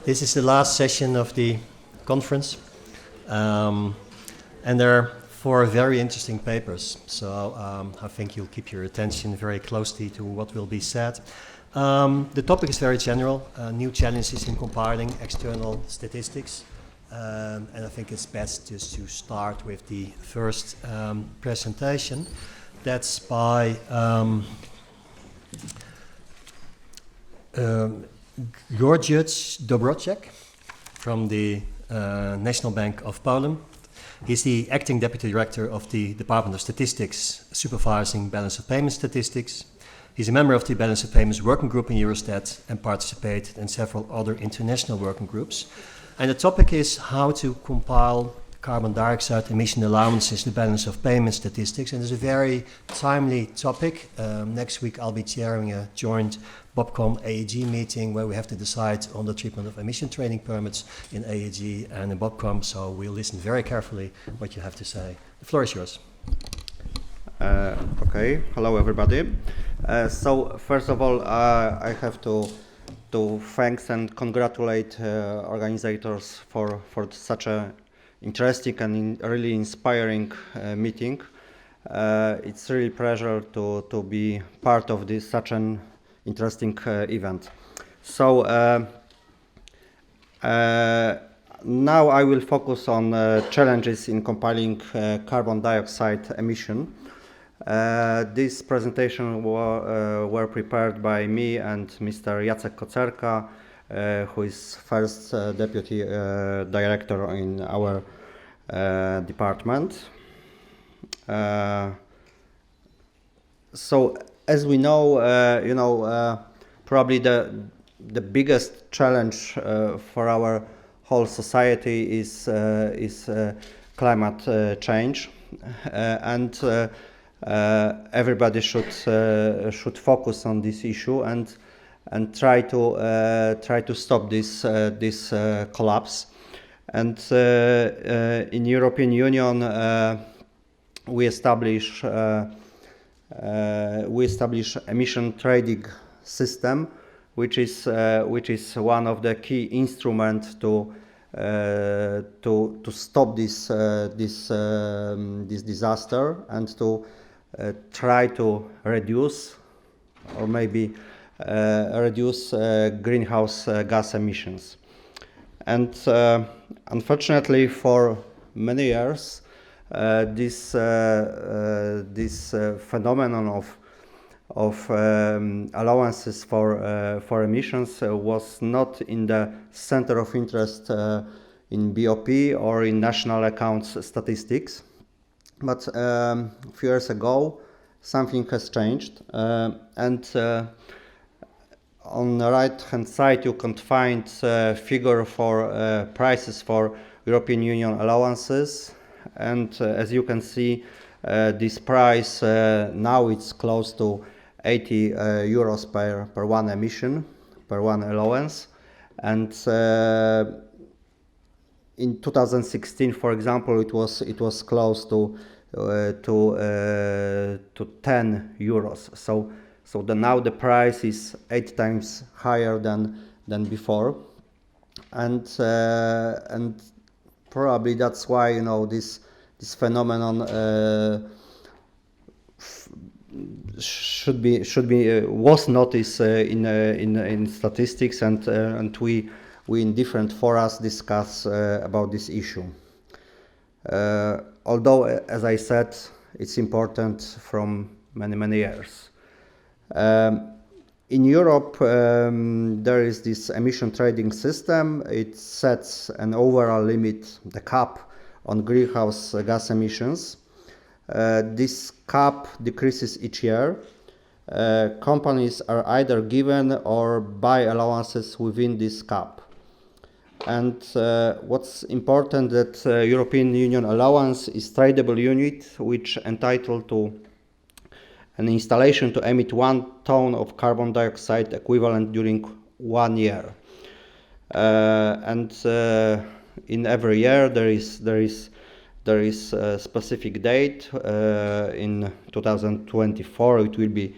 This is the last session of the conference, and there are 4 very interesting papers, so I think you'll keep your attention very closely to what will be said. The topic is very general, new challenges in compiling external statistics, and I think it's best just to start with the first presentation. That's by Grzegorz Dobroczek from the National Bank of Poland. He's the acting deputy director of the Department of Statistics, supervising balance of payments statistics. He's a member of the balance of payments working group in Eurostat and participated in several other international working groups. And the topic is how to compile carbon dioxide emission allowances, the balance of payment statistics, and it's a very timely topic. Next week I'll be chairing a joint BOPCOM AEG meeting where we have to decide on the treatment of emission trading permits in AEG and in BOPCOM, so we'll listen very carefully what you have to say. The floor is yours. Okay, hello everybody. So first of all, I have to thanks and congratulate organizers for such a interesting and really inspiring meeting. It's really a pleasure to be part of this such an interesting event. So now I will focus on challenges in compiling carbon dioxide emission. This presentation were prepared by me and Mr. Jacek Kocerka, who is first deputy director in our department. So as we know, probably the biggest challenge for our whole society is climate change, and everybody should focus on this issue and try to stop this collapse. And in European Union we establish emission trading system, which is one of the key instruments to stop this disaster and to try to reduce or maybe reduce greenhouse gas emissions. And unfortunately, for many years, this phenomenon of allowances for emissions was not in the center of interest in BOP or in national accounts statistics. But a few years ago, something has changed, and on the right-hand side you can find a figure for prices for European Union allowances, and as you can see, this price now it's close to 80 euros per one emission, per one allowance, and in 2016, for example, it was close to 10 euros. So now the price is 8 times higher than before, and probably that's why this phenomenon was noticed in statistics, and we in different forums discuss about this issue. Although, as I said, it's important from many years. In Europe, there is this emission trading system. It sets an overall limit, the cap, on greenhouse gas emissions. This cap decreases each year. Companies are either given or buy allowances within this cap. And what's important that European Union allowance is tradable unit, which entitled to an installation to emit 1 ton of carbon dioxide equivalent during 1 year. And in every year there is a specific date. In 2024 it will be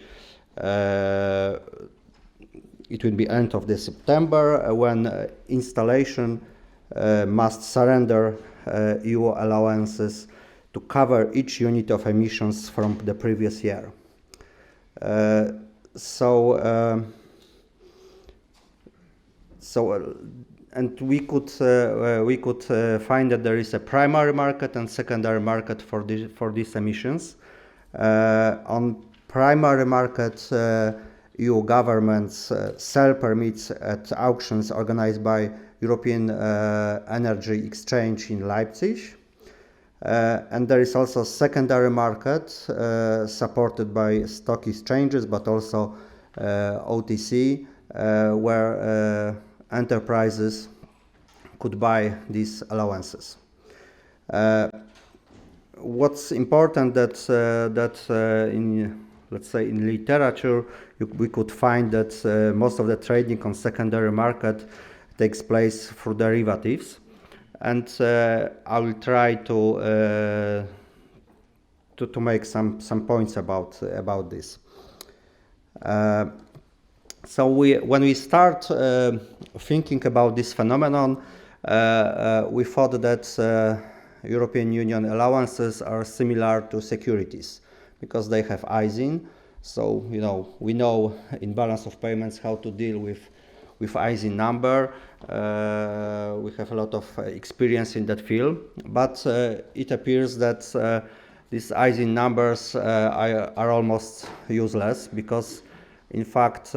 it will be end of the September when installation must surrender EU allowances to cover each unit of emissions from the previous year. And we could find that there is a primary market and secondary market for these emissions. On primary market, EU governments sell permits at auctions organized by European Energy Exchange in Leipzig. And there is also secondary market supported by stock exchanges, but also OTC, where enterprises could buy these allowances. What's important that in, let's say, in literature, we could find that most of the trading on secondary market takes place through derivatives, and I will try to make some points about this. So when we start thinking about this phenomenon, we thought that European Union allowances are similar to securities because they have ISIN. So we know in balance of payments how to deal with ISIN number. We have a lot of experience in that field, but it appears that these ISIN numbers are almost useless because in fact,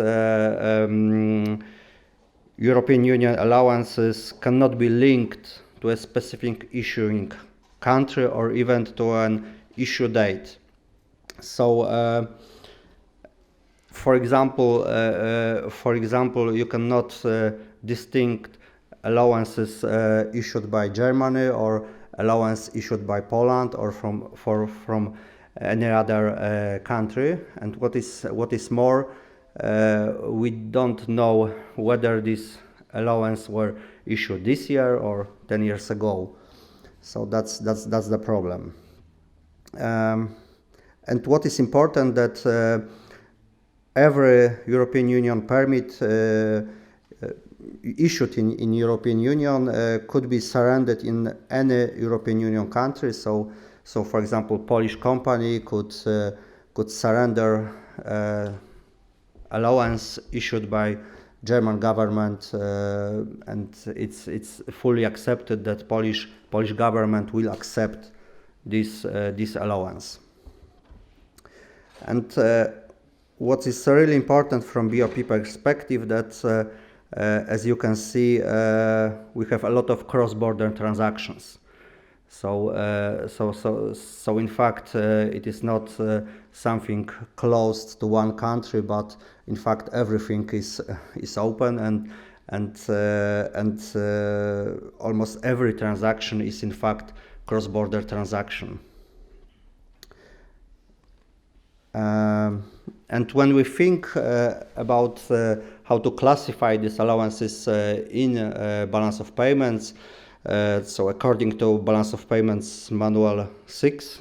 European Union allowances cannot be linked to a specific issuing country or even to an issue date. So, for example, you cannot distinct allowances issued by Germany or allowance issued by Poland or from any other country. And what is more, we don't know whether these allowances were issued this year or 10 years ago. So that's the problem. And what is important that every European Union permit issued in European Union could be surrendered in any European Union country. So for example, Polish company could surrender allowance issued by German government, and it's fully accepted that Polish government will accept this allowance. And what is really important from BOP perspective that as you can see, we have a lot of cross-border transactions. So in fact, it is not something closed to one country, but in fact everything is open, and almost every transaction is in fact cross-border transaction. And when we think about how to classify these allowances in balance of payments, so according to Balance of Payments Manual 6,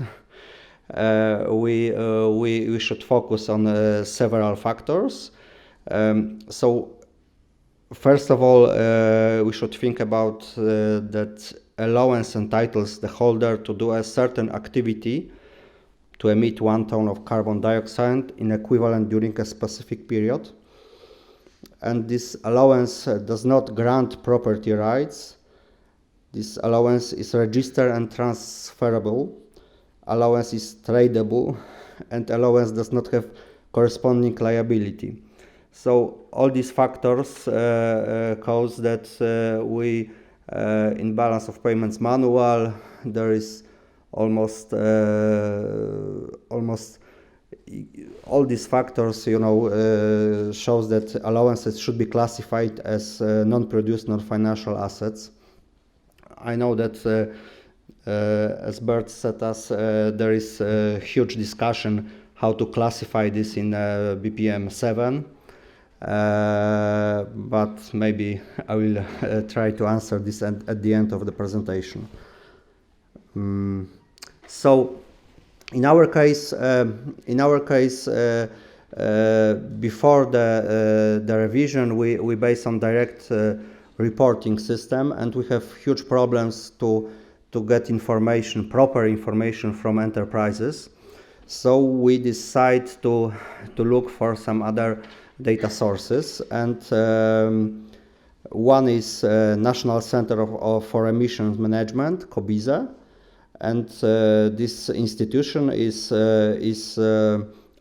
we should focus on several factors. So first of all, we should think about that allowance entitles the holder to do a certain activity to emit 1 ton of carbon dioxide in equivalent during a specific period. And this allowance does not grant property rights. This allowance is registered and transferable. Allowance is tradable, and allowance does not have corresponding liability. So all these factors cause that we in Balance of Payments Manual there is almost all these factors, shows that allowances should be classified as non-produced, non-financial assets. I know that, as Bert said us, there is a huge discussion how to classify this in BPM 7, but maybe I will try to answer this at the end of the presentation. So, in our case, Before the revision, we base on direct reporting system, and we have huge problems to get information, proper information from enterprises. So we decide to look for some other data sources, and one is National Center for Emissions Management, COBIZE, and this institution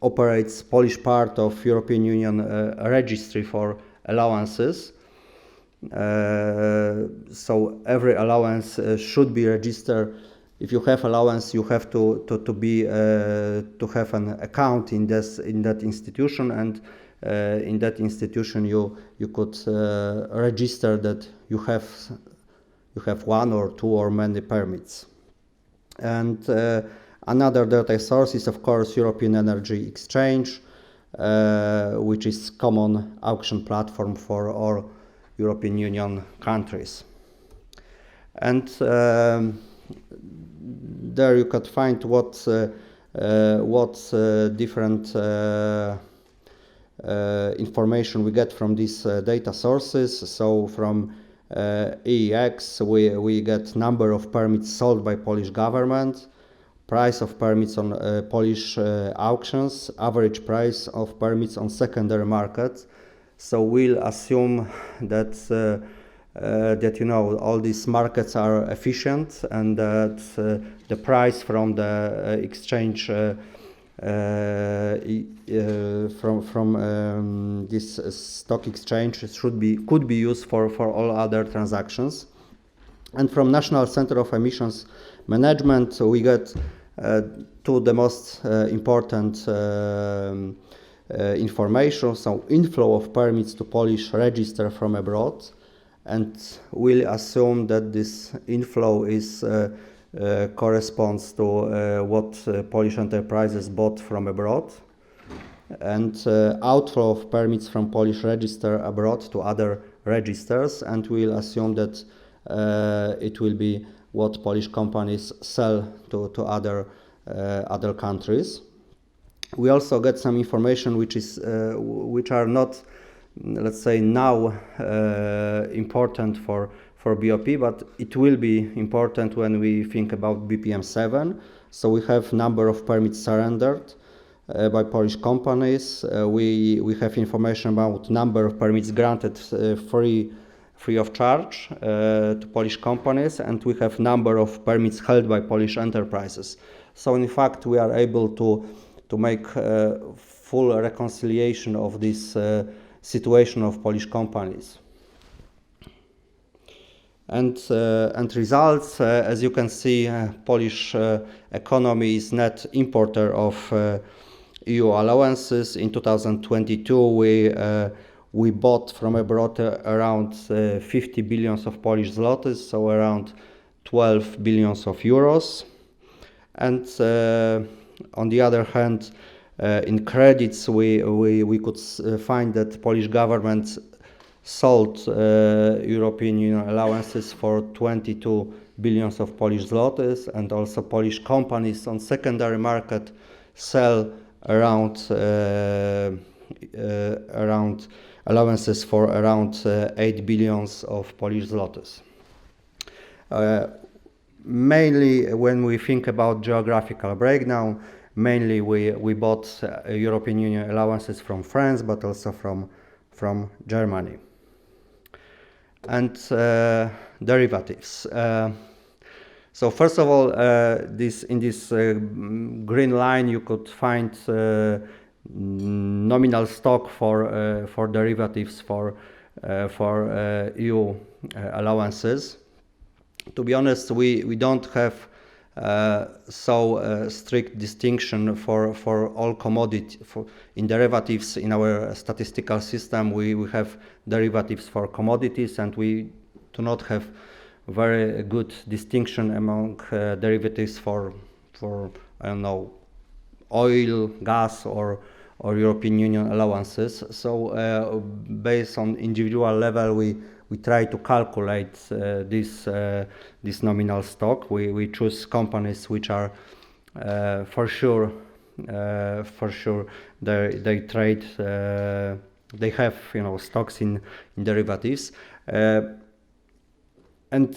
operates Polish part of European Union registry for allowances. So every allowance should be registered. If you have allowance, you have to have an account in that institution, and in that institution you could register that you have one or two or many permits. And another data source is, of course, European Energy Exchange, which is common auction platform for all European Union countries. And there you could find what different information we get from these data sources. So from EEX we get number of permits sold by Polish government, price of permits on Polish auctions, average price of permits on secondary market. So we'll assume that all these markets are efficient, and that the price from the exchange from this stock exchange could be used for all other transactions. And from National Center of Emissions Management we get to the most important information, so inflow of permits to Polish register from abroad, and we'll assume that this inflow corresponds to what Polish enterprises bought from abroad, and outflow of permits from Polish register abroad to other registers, and we'll assume that it will be what Polish companies sell to other countries. We also get some information which are not, let's say, now important for BOP, but it will be important when we think about BPM7. So we have number of permits surrendered by Polish companies. We have information about number of permits granted free of charge to Polish companies, and we have number of permits held by Polish enterprises. So in fact we are able to make full reconciliation of this situation of Polish companies. And results, as you can see, Polish economy is net importer of EU allowances. In 2022 we bought from abroad around 50 billions of Polish zlotys, so around 12 billions of euros. And on the other hand, in credits we could find that Polish government sold European Union allowances for 22 billions of Polish zlotys, and also Polish companies on secondary market sell around allowances for around 8 billions of Polish zlotys. Mainly when we think about geographical breakdown, mainly we bought European Union allowances from France, but also from Germany. And derivatives. So first of all, in this green line you could find nominal stock for derivatives for EU allowances. To be honest, we don't have so strict distinction for all commodity in derivatives. In our statistical system we have derivatives for commodities, and we do not have very good distinction among derivatives for I don't know, oil, gas or European Union allowances. So based on individual level we try to calculate this nominal stock. We choose companies which are for sure for sure they trade. They have stocks in derivatives. And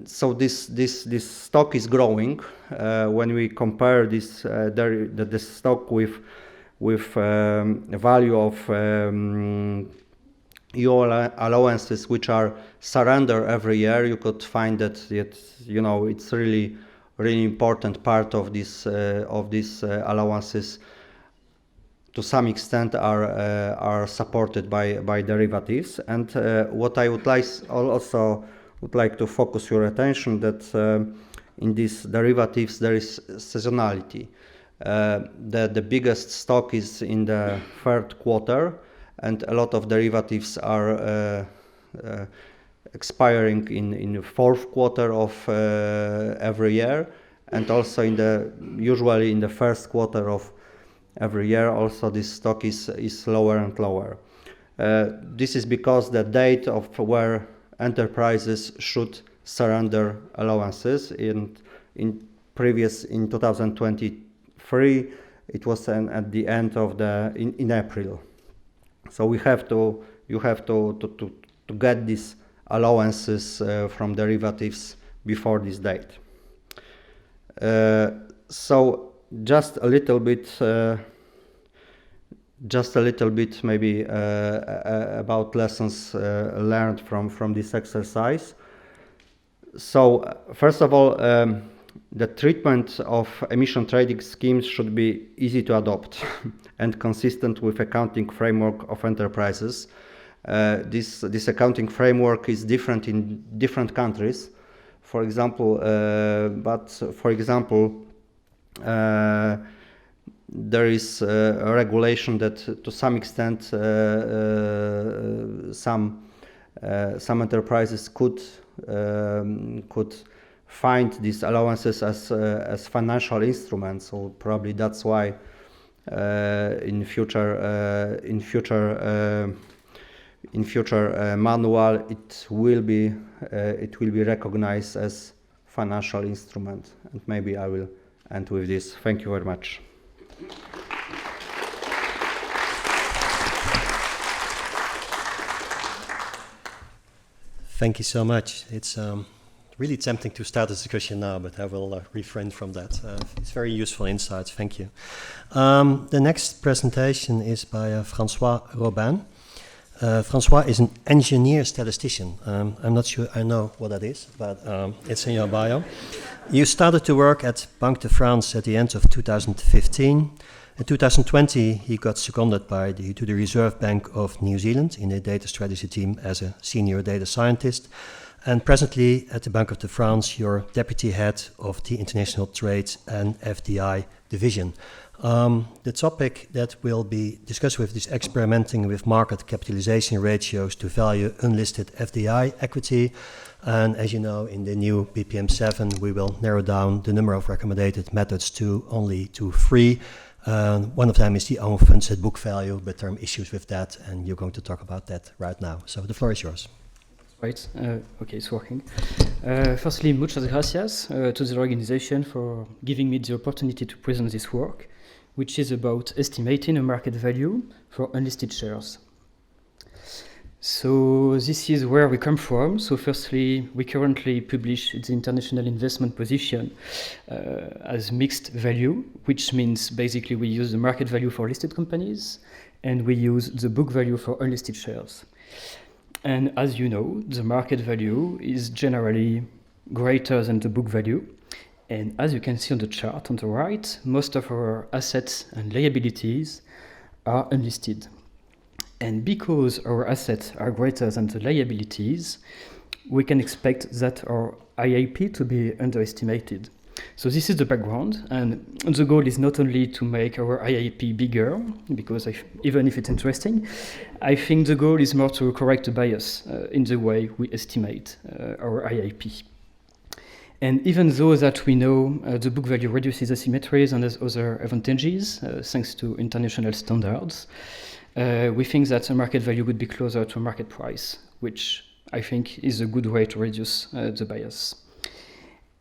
so this stock is growing. When we compare the stock with value of EU allowances which are surrendered every year, you could find that it's really important part of these allowances to some extent are supported by derivatives. And what I would like to focus your attention that in these derivatives there is seasonality. The biggest stock is in the third quarter, and a lot of derivatives are expiring in the fourth quarter of every year, and also usually in the first quarter of every year. Also, this stock is lower and lower. This is because the date of where enterprises should surrender allowances in 2023 it was at the end of in April. So you have to get these allowances from derivatives before this date. So just a little bit maybe about lessons learned from this exercise. So first of all, the treatment of emission trading schemes should be easy to adopt and consistent with accounting framework of enterprises. This accounting framework is different in different countries. For example, there is a regulation that to some extent some enterprises could find these allowances as financial instruments. So probably that's why in future manual it will be recognized as financial instrument. And maybe I will end with this. Thank you very much. Thank you so much. It's really tempting to start this discussion now, but I will refrain from that. It's very useful insights. Thank you. The next presentation is by François Robin. François is an engineer statistician. I'm not sure I know what that is, but it's in your bio. You started to work at Banque de France at the end of 2015. In 2020, he got seconded to the Reserve Bank of New Zealand in the data strategy team as a senior data scientist. And presently at the Banque de France, you're deputy head of the International Trade and FDI division. The topic that will be discussed with is experimenting with market capitalization ratios to value unlisted FDI equity. And as you know, in the new BPM 7, we will narrow down the number of recommended methods to only 3. One of them is the own funds at book value, but there are issues with that, and you're going to talk about that right now. So the floor is yours. Right. Okay, it's working. Firstly, muchas gracias to the organization for giving me the opportunity to present this work, which is about estimating a market value for unlisted shares. So this is where we come from. So firstly, we currently publish the international investment position as mixed value, which means basically we use the market value for listed companies and we use the book value for unlisted shares. And as you know, the market value is generally greater than the book value. And as you can see on the chart on the right, most of our assets and liabilities are unlisted. And because our assets are greater than the liabilities, we can expect that our IAP to be underestimated. So this is the background, and the goal is not only to make our IAP bigger, because even if it's interesting, I think the goal is more to correct the bias in the way we estimate our IAP. And even though that we know the book value reduces asymmetries and has other advantages, thanks to international standards, we think that the market value would be closer to a market price, which I think is a good way to reduce the bias.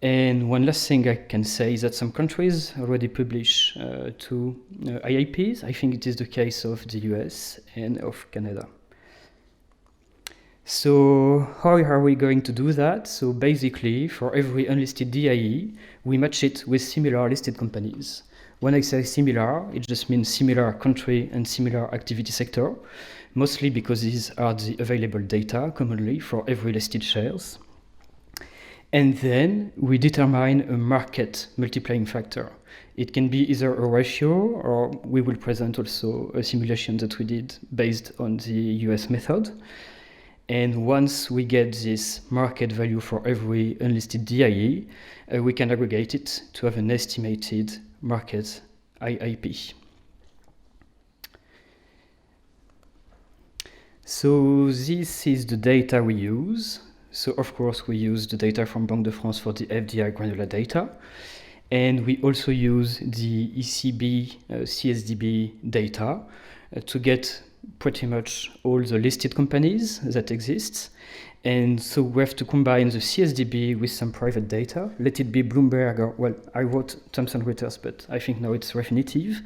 And one last thing I can say is that some countries already publish to IAPs. I think it is the case of the US and of Canada. So how are we going to do that? So basically, for every unlisted DIE, we match it with similar listed companies. When I say similar, it just means similar country and similar activity sector, mostly because these are the available data commonly for every listed shares. And then we determine a market multiplying factor. It can be either a ratio, or we will present also a simulation that we did based on the US method. And once we get this market value for every unlisted DIE, we can aggregate it to have an estimated market IIP. So this is the data we use. So of course we use the data from Banque de France for the FDI granular data. And we also use the ECB CSDB data to get pretty much all the listed companies that exist. And so we have to combine the CSDB with some private data. Let it be Bloomberg, or, well, I wrote Thomson Reuters, but I think now it's Refinitiv.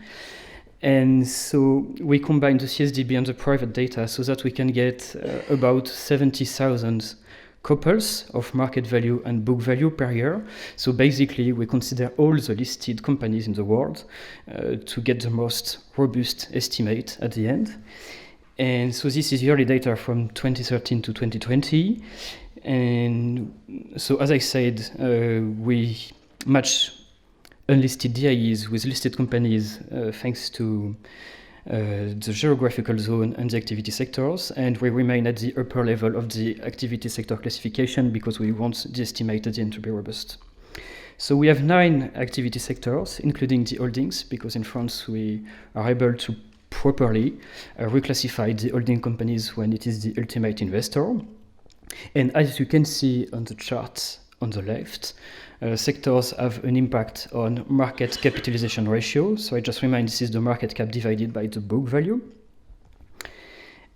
And so we combine the CSDB and the private data so that we can get about 70,000 couples of market value and book value per year. So basically, we consider all the listed companies in the world to get the most robust estimate at the end. And so this is yearly data from 2013 to 2020. And so as I said, we match unlisted DIEs with listed companies thanks to the geographical zone and the activity sectors, and we remain at the upper level of the activity sector classification because we want the estimate at the end to be robust. So we have 9 activity sectors, including the holdings, because in France we are able to properly reclassify the holding companies when it is the ultimate investor. And as you can see on the chart on the left, sectors have an impact on market capitalization ratio. So I just remind this is the market cap divided by the book value.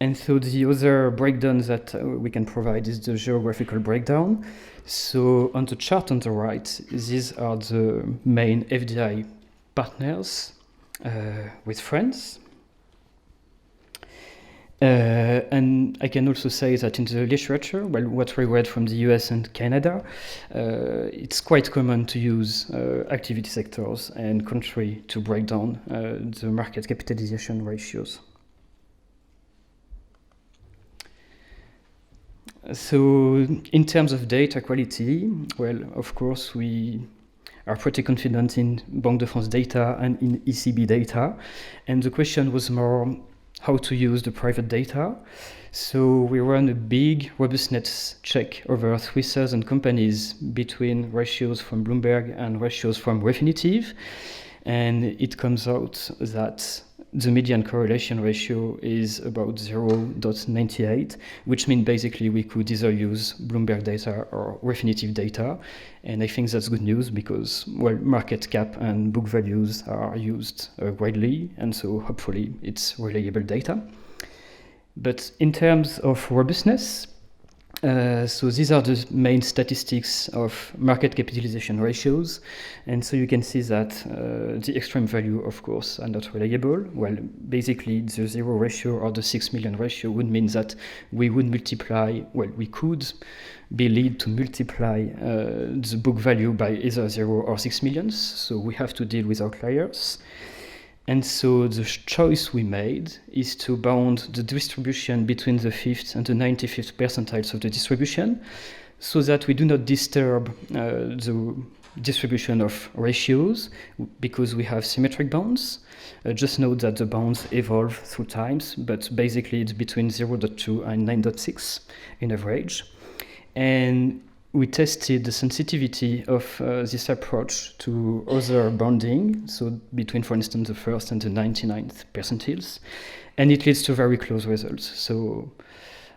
And so the other breakdown that we can provide is the geographical breakdown. So on the chart on the right, these are the main FDI partners with France. And I can also say that in the literature, well, what we read from the US and Canada, it's quite common to use activity sectors and country to break down the market capitalization ratios. So in terms of data quality, well, of course, we are pretty confident in Banque de France data and in ECB data. And the question was more how to use the private data. So we run a big robustness check over 3,000 companies between ratios from Bloomberg and ratios from Refinitiv. And it comes out that the median correlation ratio is about 0.98, which means basically we could either use Bloomberg data or Refinitiv data. And I think that's good news because, well, market cap and book values are used widely, and so hopefully it's reliable data. But in terms of robustness, so these are the main statistics of market capitalization ratios. And so you can see that the extreme value, of course, are not reliable. Well, basically the 0 ratio or the 6 million ratio would mean that we would multiply, well, we could be led to multiply the book value by either 0 or 6 millions. So we have to deal with outliers. And so the choice we made is to bound the distribution between the 5th and the 95th percentiles of the distribution so that we do not disturb the distribution of ratios because we have symmetric bounds. Just note that the bounds evolve through times, but basically it's between 0.2 and 9.6 in average. And we tested the sensitivity of this approach to other bounding, so between, for instance, the 1st and the 99th percentiles, and it leads to very close results. So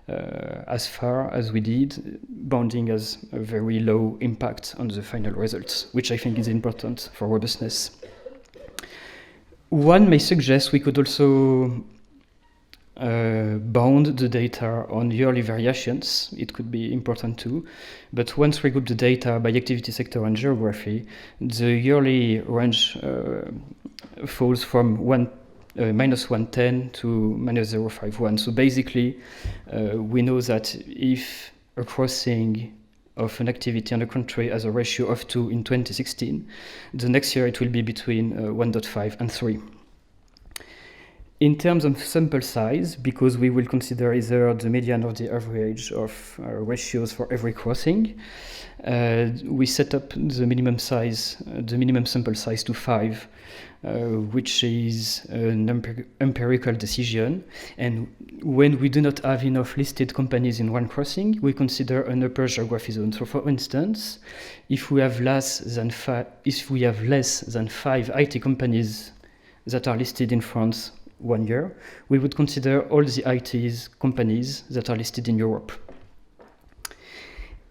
as far as we did, bounding has a very low impact on the final results, which I think is important for robustness. One may suggest we could also bound the data on yearly variations. It could be important too. But once we group the data by activity sector and geography, the yearly range falls from minus 110 to minus 051. So basically, we know that if a crossing of an activity in a country has a ratio of 2 in 2016, the next year it will be between 1.5 and 3. In terms of sample size, because we will consider either the median or the average of ratios for every crossing, we set up the minimum sample size to 5, which is an empirical decision. And when we do not have enough listed companies in one crossing, we consider an upper geography zone. So, for instance, if we have less than 5 IT companies that are listed in France 1 year, we would consider all the IT companies that are listed in Europe.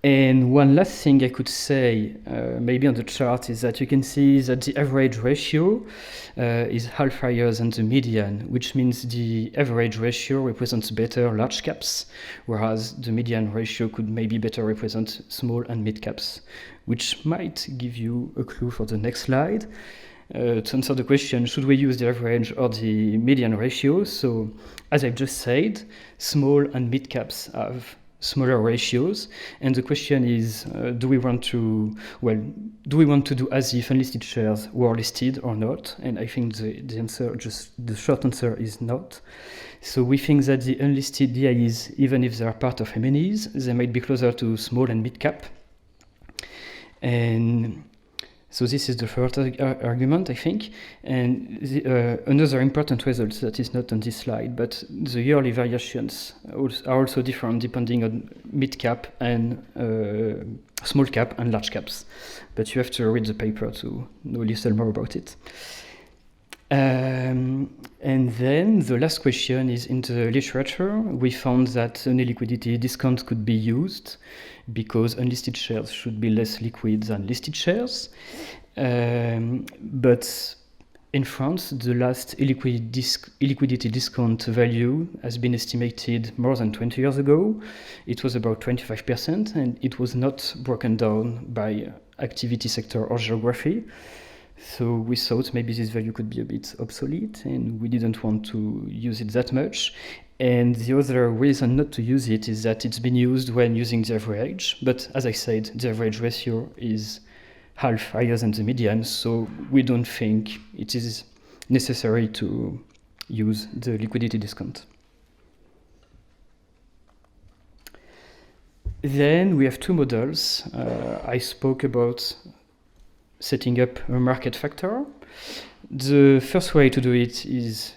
And one last thing I could say, maybe on the chart, is that you can see that the average ratio is half higher than the median, which means the average ratio represents better large caps, whereas the median ratio could maybe better represent small and mid caps, which might give you a clue for the next slide. To answer the question, should we use the average or the median ratio? So, as I've just said, small and mid caps have smaller ratios, and the question is, do we want to do as if unlisted shares were listed or not? And I think the short answer is not. So we think that the unlisted DIEs, even if they are part of MNEs, they might be closer to small and mid cap. And so this is the first argument, I think. And another important result that is not on this slide, but the yearly variations are also different depending on mid cap and small cap and large caps. But you have to read the paper to know a little more about it. And then the last question is, in the literature, we found that an illiquidity discount could be used because unlisted shares should be less liquid than listed shares. But in France, the last illiquidity discount value has been estimated more than 20 years ago. It was about 25%, and it was not broken down by activity sector or geography. So we thought maybe this value could be a bit obsolete, and we didn't want to use it that much. And the other reason not to use it is that it's been used when using the average. But as I said, the average ratio is half higher than the median, so we don't think it is necessary to use the liquidity discount. Then we have two models. I spoke about setting up a market factor. The first way to do it is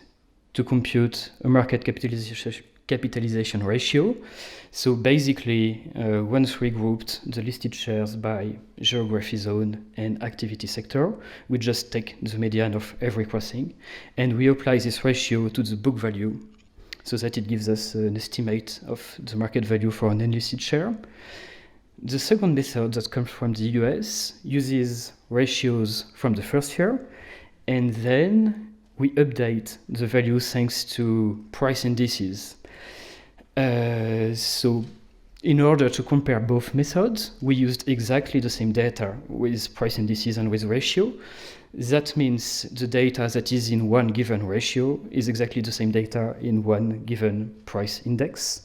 to compute a market capitalization ratio. So basically, once we grouped the listed shares by geography zone and activity sector, we just take the median of every crossing, and we apply this ratio to the book value so that it gives us an estimate of the market value for an unlisted share. The second method that comes from the US uses ratios from the first year, and then we update the value thanks to price indices. So in order to compare both methods, we used exactly the same data with price indices and with ratio. That means the data that is in one given ratio is exactly the same data in one given price index.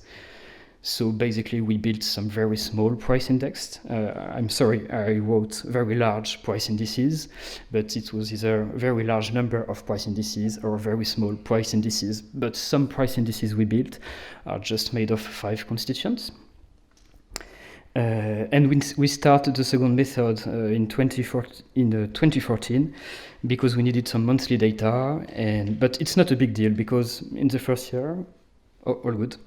So basically, we built some very small price index. I'm sorry, I wrote very large price indices, but it was either a very large number of price indices or very small price indices. But some price indices we built are just made of 5 constituents. And we started the second method in 2014 because we needed some monthly data. But it's not a big deal because in the first year, all good.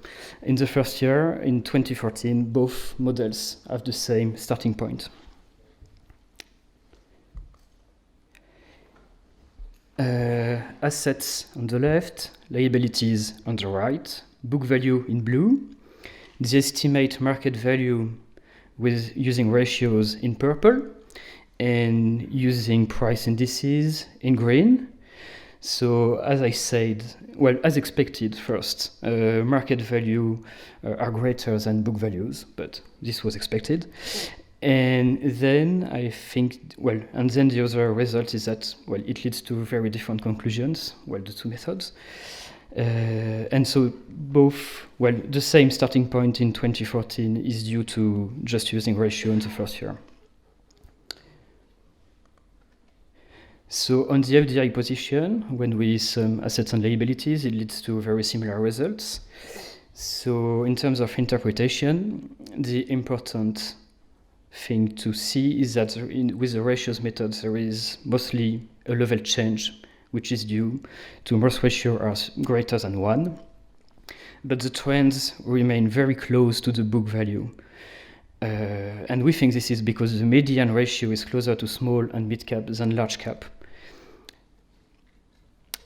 In the first year, in 2014, both models have the same starting point. Assets on the left, liabilities on the right, book value in blue, the estimate market value with using ratios in purple, and using price indices in green. So as I said, well, as expected first, market value are greater than book values, but this was expected. And then I think, well, and then the other result is that, well, it leads to very different conclusions, well, the two methods. And so both, well, the same starting point in 2014 is due to just using ratio in the first year. So on the FDI position, when we sum assets and liabilities, it leads to very similar results. So in terms of interpretation, the important thing to see is that with the ratios method, there is mostly a level change, which is due to most ratios are greater than 1. But the trends remain very close to the book value. And we think this is because the median ratio is closer to small and mid cap than large cap.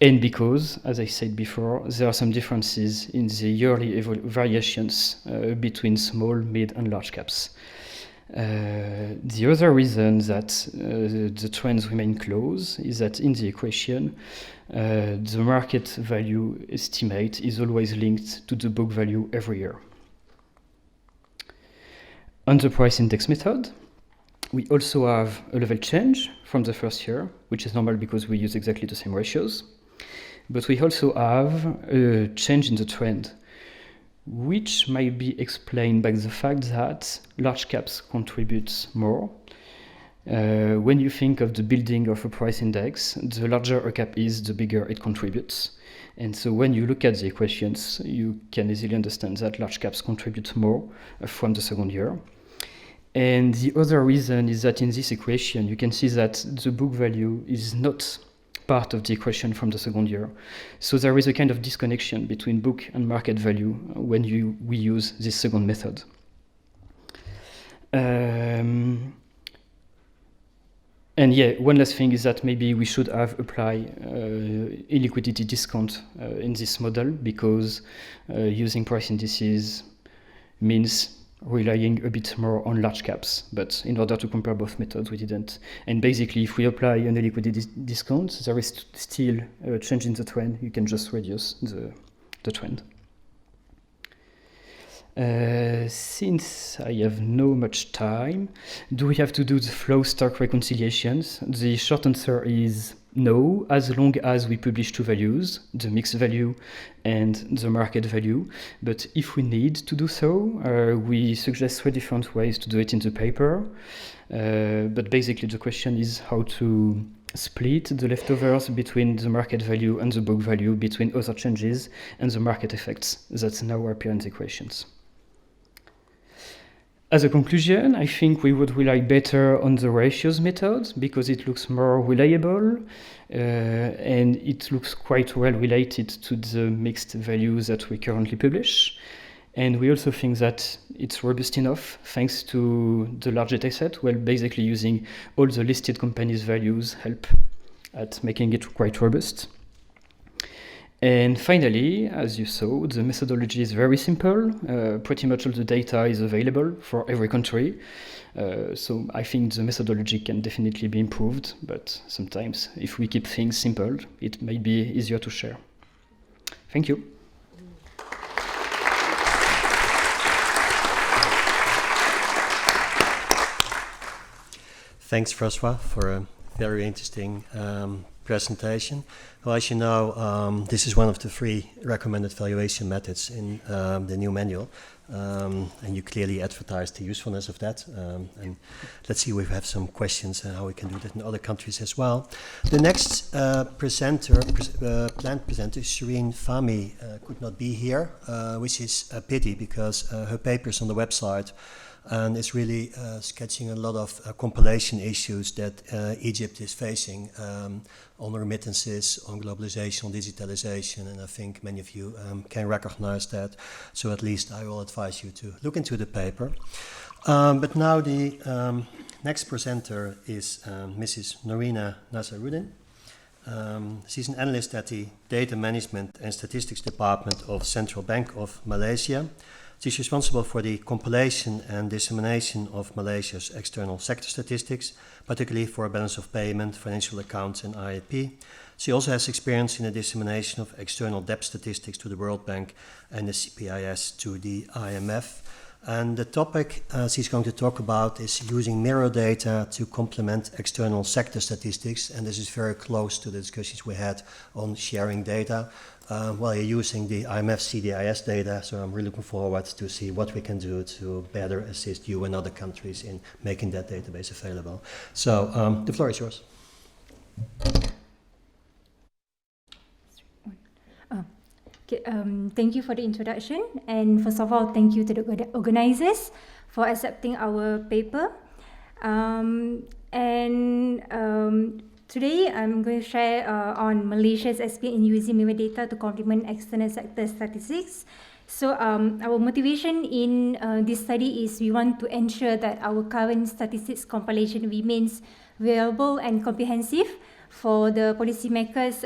And because, as I said before, there are some differences in the yearly variations between small, mid, and large caps. The other reason that the trends remain close is that in the equation, the market value estimate is always linked to the book value every year. On the price index method, we also have a level change from the first year, which is normal because we use exactly the same ratios. But we also have a change in the trend, which might be explained by the fact that large caps contribute more. When you think of the building of a price index, the larger a cap is, the bigger it contributes. And so when you look at the equations, you can easily understand that large caps contribute more from the second year. And the other reason is that in this equation, you can see that the book value is not part of the equation from the second year. So there is a kind of disconnection between book and market value when we use this second method. And yeah, one last thing is that maybe we should have applied illiquidity discount in this model, because using price indices means relying a bit more on large caps, but in order to compare both methods, we didn't. And basically, if we apply an illiquidity discount, there is still a change in the trend. You can just reduce the trend. Since I have no much time, do we have to do the flow stock reconciliations? The short answer is no, as long as we publish two values, the mixed value and the market value. But if we need to do so, we suggest 3 different ways to do it in the paper. But basically the question is how to split the leftovers between the market value and the book value, between other changes and the market effects that now appear in the equations. As a conclusion, I think we would rely better on the ratios method because it looks more reliable and it looks quite well related to the mixed values that we currently publish. And we also think that it's robust enough thanks to the large dataset. Well, basically using all the listed companies' values help at making it quite robust. And finally, as you saw, the methodology is very simple. Pretty much all the data is available for every country. So I think the methodology can definitely be improved, but sometimes if we keep things simple, it may be easier to share. Thank you. Thanks, François, for a very interesting presentation. Well, as you know, this is one of the 3 recommended valuation methods in the new manual, and you clearly advertised the usefulness of that. And let's see if we have some questions and how we can do that in other countries as well. The next planned presenter, Shireen Fahmy, could not be here, which is a pity because her paper is on the website. And it's really sketching a lot of compilation issues that Egypt is facing on remittances, on globalization, on digitalization, and I think many of you can recognize that. So at least I will advise you to look into the paper. But now the next presenter is Mrs. Nurina Nasaruddin. She's an analyst at the Data Management and Statistics Department of Central Bank of Malaysia. She's responsible for the compilation and dissemination of Malaysia's external sector statistics, particularly for balance of payment, financial accounts, and IAP. She also has experience in the dissemination of external debt statistics to the World Bank and the CPIS to the IMF. And the topic she's going to talk about is using mirror data to complement external sector statistics, and this is very close to the discussions we had on sharing data. Well, you're using the IMF CDIS data, so I'm really looking forward to see what we can do to better assist you and other countries in making that database available. So the floor is yours. Thank you for the introduction, and first of all, thank you to the organizers for accepting our paper. Today I'm going to share on Malaysia's experience in using mirror data to complement external sector statistics. So our motivation in this study is we want to ensure that our current statistics compilation remains reliable and comprehensive for the policymakers'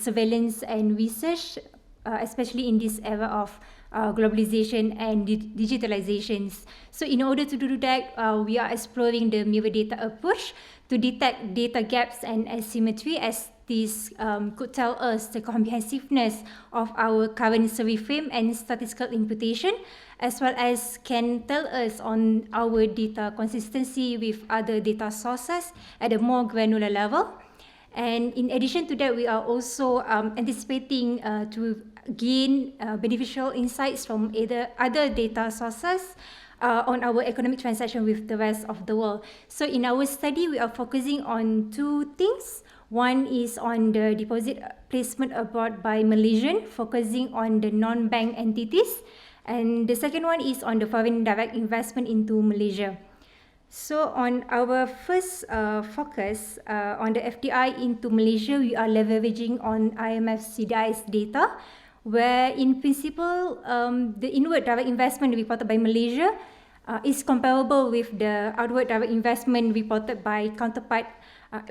surveillance and research, especially in this era of globalization and digitalizations. So in order to do that, we are exploring the mirror data approach to detect data gaps and asymmetry, as this could tell us the comprehensiveness of our current survey frame and statistical imputation, as well as can tell us on our data consistency with other data sources at a more granular level. And in addition to that, we are also anticipating to gain beneficial insights from other data sources on our economic transaction with the rest of the world. So in our study, we are focusing on two things. One is on the deposit placement abroad by Malaysian, focusing on the non-bank entities. And the second one is on the foreign direct investment into Malaysia. So on our first focus on the FDI into Malaysia, we are leveraging on IMF CDIS data, where in principle, the inward direct investment reported by Malaysia is comparable with the outward direct investment reported by counterpart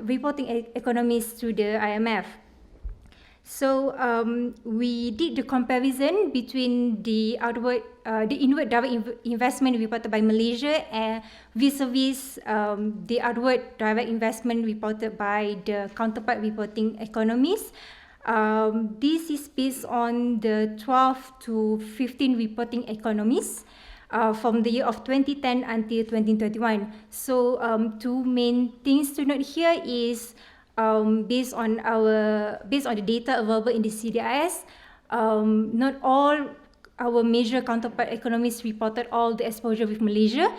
reporting economies to the IMF. So we did the comparison between the inward direct investment reported by Malaysia vis-a-vis the outward direct investment reported by the counterpart reporting economies. This is based on the 12 to 15 reporting economies from the year of 2010 until 2021. So two main things to note here is based on the data available in the CDIS, not all our major counterpart economies reported all the exposure with Malaysia.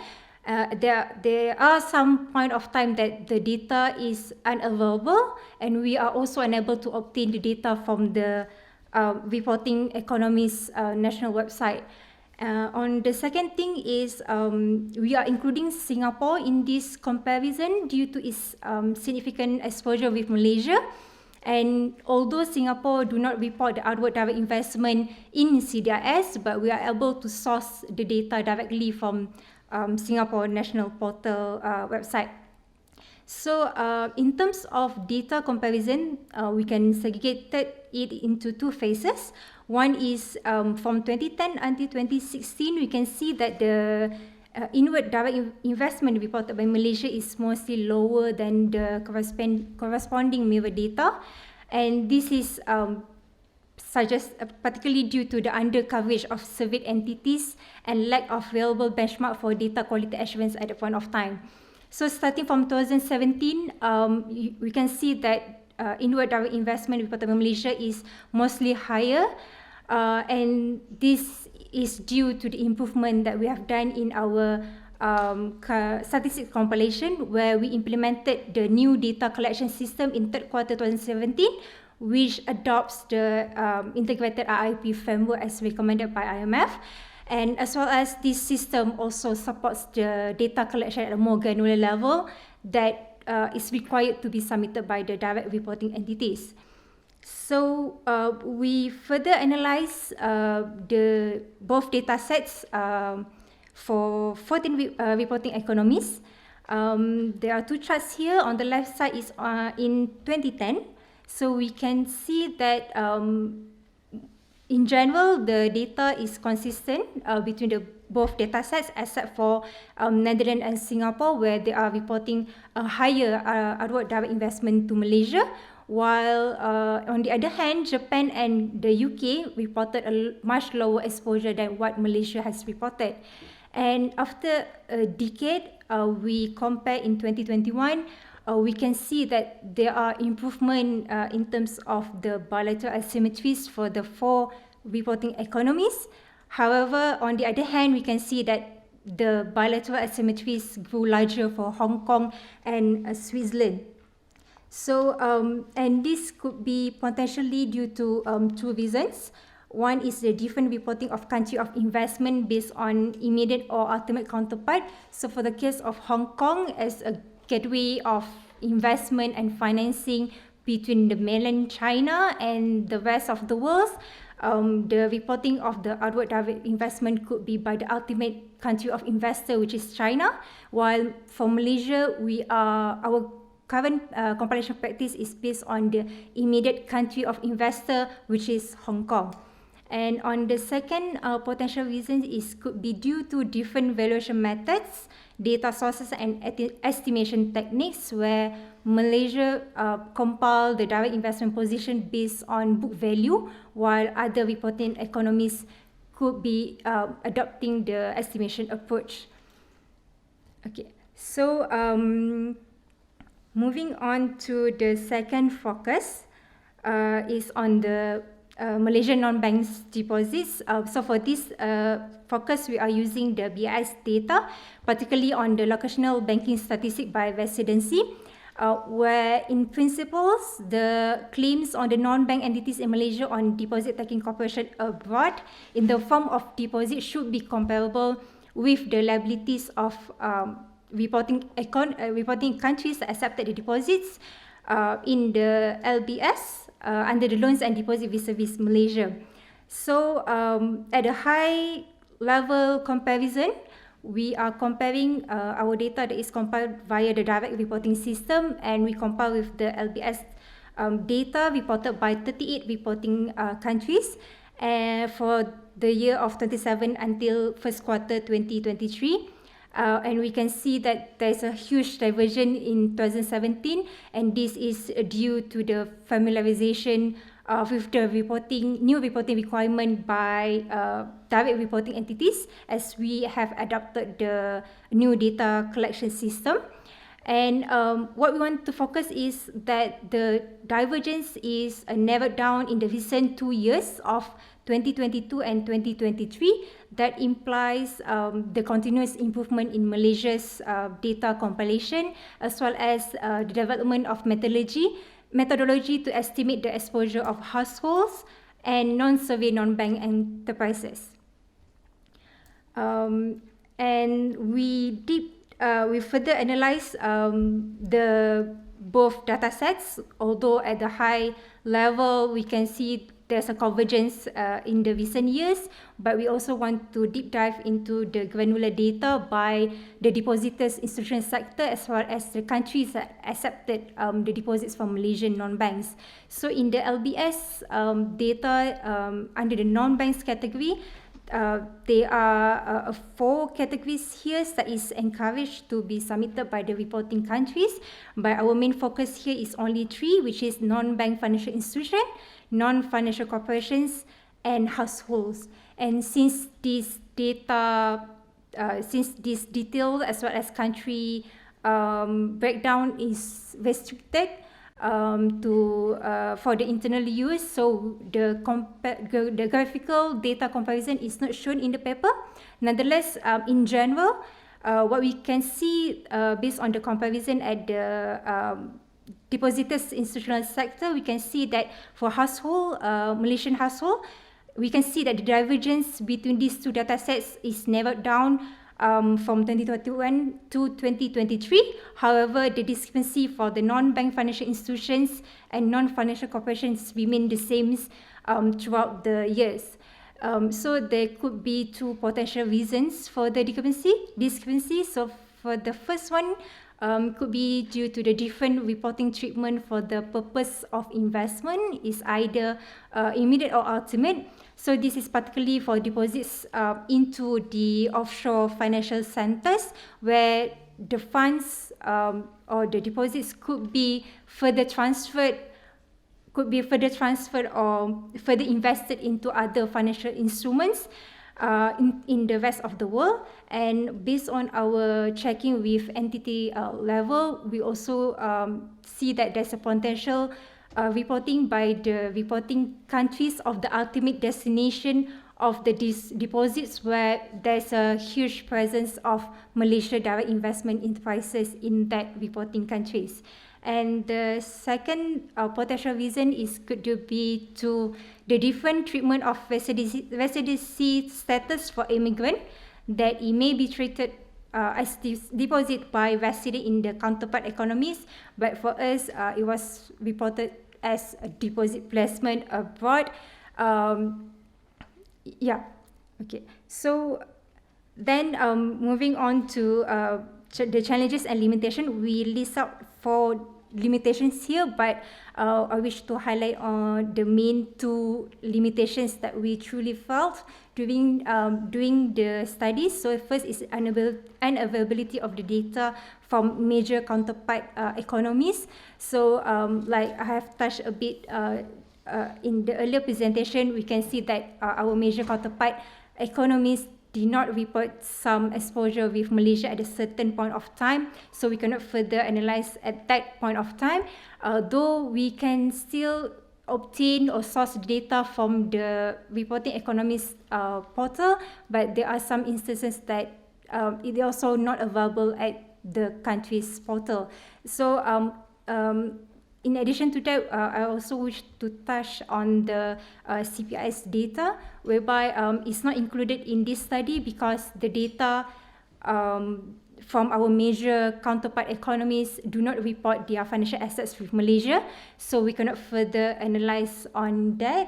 There are some point of time that the data is unavailable, and we are also unable to obtain the data from the reporting economies national website. On the second thing is we are including Singapore in this comparison due to its significant exposure with Malaysia. And although Singapore do not report the outward direct investment in CDIS, but we are able to source the data directly from Singapore National Portal website. So in terms of data comparison, we can segregate it into two phases. One is from 2010 until 2016, we can see that the inward direct investment reported by Malaysia is mostly lower than the corresponding mirror data. And this is particularly due to the under-coverage of surveyed entities and lack of available benchmark for data quality assurance at the point of time. So starting from 2017, we can see that inward direct investment reported by Malaysia is mostly higher, and this is due to the improvement that we have done in our statistics compilation, where we implemented the new data collection system in third quarter 2017, which adopts the integrated RIP framework as recommended by IMF. And as well as this system also supports the data collection at a more granular level that is required to be submitted by the direct reporting entities. So we further analyze both data sets for 14 reporting economies. There are two charts here. On the left side is in 2010. So we can see that in general, the data is consistent between both data sets, except for Netherlands and Singapore, where they are reporting a higher outward direct investment to Malaysia, while on the other hand, Japan and the UK reported a much lower exposure than what Malaysia has reported. And after a decade, we compare in 2021, we can see that there are improvement in terms of the bilateral asymmetries for the 4 reporting economies. However, on the other hand, we can see that the bilateral asymmetries grew larger for Hong Kong and Switzerland. So, and this could be potentially due to 2 reasons. One is the different reporting of country of investment based on immediate or ultimate counterpart. So for the case of Hong Kong as a gateway of investment and financing between the mainland China and the rest of the world, the reporting of the outward direct investment could be by the ultimate country of investor, which is China, while for Malaysia, our current compilation practice is based on the immediate country of investor, which is Hong Kong. And on the second potential reason could be due to different valuation methods, data sources and estimation techniques, where Malaysia compile the direct investment position based on book value, while other reporting economies could be adopting the estimation approach. Okay, so moving on to the second focus is on the Malaysian non-bank deposits. So for this focus, we are using the BIS data, particularly on the locational banking statistic by residency, where in principles, the claims on the non-bank entities in Malaysia on deposit taking corporation abroad in the form of deposit should be comparable with the liabilities of reporting countries that accepted the deposits in the LBS under the loans and deposit vis-a-vis Malaysia. So at a high level comparison, we are comparing our data that is compiled via the direct reporting system, and we compare with the LBS data reported by 38 reporting countries for the year of 27 until first quarter 2023. And we can see that there is a huge diversion in 2017, and this is due to the familiarization with the new reporting requirement by direct reporting entities, as we have adopted the new data collection system. And what we want to focus is that the divergence is narrowed down in the recent 2 years of 2022 and 2023. That implies the continuous improvement in Malaysia's data compilation, as well as the development of methodology to estimate the exposure of households and non-survey non-bank enterprises. And we further analyze the both data sets, although at the high level we can see there's a convergence in the recent years, but we also want to deep dive into the granular data by the depositors institutional sector, as well as the countries that accepted the deposits from Malaysian non-banks. So in the LBS data under the non-banks category, there are 4 categories here that is encouraged to be submitted by the reporting countries, but our main focus here is only 3, which is non-bank financial institution, non-financial corporations, and households. And since this data, since this detail as well as country breakdown is restricted for the internal use, so the graphical data comparison is not shown in the paper. Nonetheless, in general, what we can see based on the comparison at the depositors institutional sector, we can see that for household, Malaysian household, we can see that the divergence between these 2 data sets is narrowed down from 2021 to 2023. However, the discrepancy for the non-bank financial institutions and non-financial corporations remain the same throughout the years. So there could be 2 potential reasons for the discrepancy. So for the first one, could be due to the different reporting treatment for the purpose of investment is either immediate or ultimate. So this is particularly for deposits into the offshore financial centers, where the funds or the deposits could be further transferred or further invested into other financial instruments in the rest of the world. And based on our checking with entity level, we also see that there's a potential reporting by the reporting countries of the ultimate destination of the deposits, where there's a huge presence of Malaysia direct investment enterprises in that reporting countries. And the second potential reason could be to the different treatment of residency status for immigrant, that it may be treated as deposit by resident in the counterpart economies, but for us it was reported as a deposit placement abroad. So then moving on to the challenges and limitations, we list out 4 limitations here, but I wish to highlight on the main 2 limitations that we truly felt during doing the studies. So first is unavailability of the data from major counterpart economies. So like I have touched a bit in the earlier presentation, we can see that our major counterpart economies did not report some exposure with Malaysia at a certain point of time, so we cannot further analyze at that point of time, though we can still obtain or source data from the reporting economies portal, but there are some instances that it is also not available at the country's portal. So in addition to that, I also wish to touch on the CPIS data, whereby it's not included in this study because the data from our major counterpart economies do not report their financial assets with Malaysia, so we cannot further analyze on that.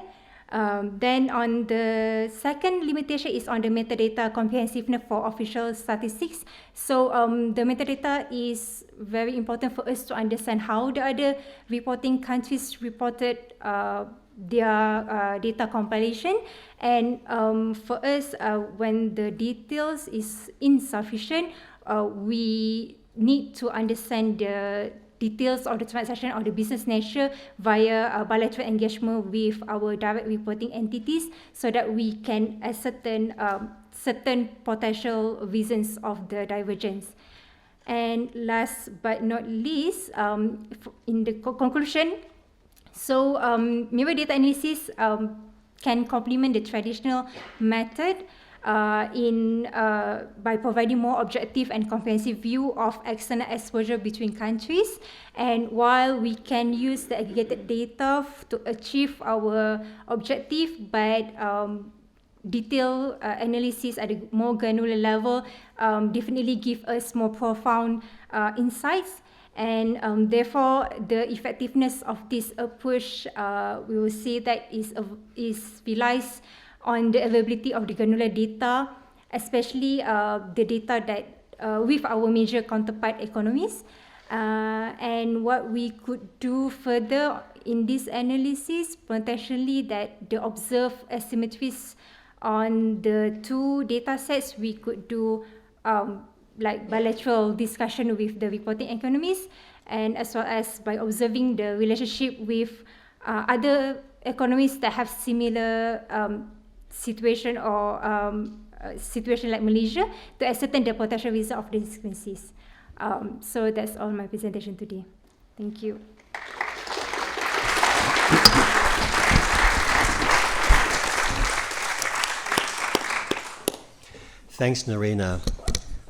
Then on the second limitation is on the metadata comprehensiveness for official statistics. So the metadata is very important for us to understand how the other reporting countries reported their data compilation, and for us, when the details is insufficient, we need to understand the details of the transaction or the business nature via bilateral engagement with our direct reporting entities, so that we can ascertain certain potential reasons of the divergence. And last but not least, in the conclusion, so mirror data analysis can complement the traditional method by providing more objective and comprehensive view of external exposure between countries. And while we can use the aggregated data to achieve our objective, but detailed analysis at a more granular level definitely give us more profound insights. And therefore, the effectiveness of this approach, we will say that is relies on the availability of the granular data, especially the data that with our major counterpart economies. And what we could do further in this analysis, potentially that the observed asymmetries on the 2 data sets, we could do like bilateral discussion with the reporting economies, and as well as by observing the relationship with other economies that have similar situation or situation like Malaysia, to ascertain the potential result of the discrepancies. So that's all my presentation today. Thank you. Thanks, Nurina.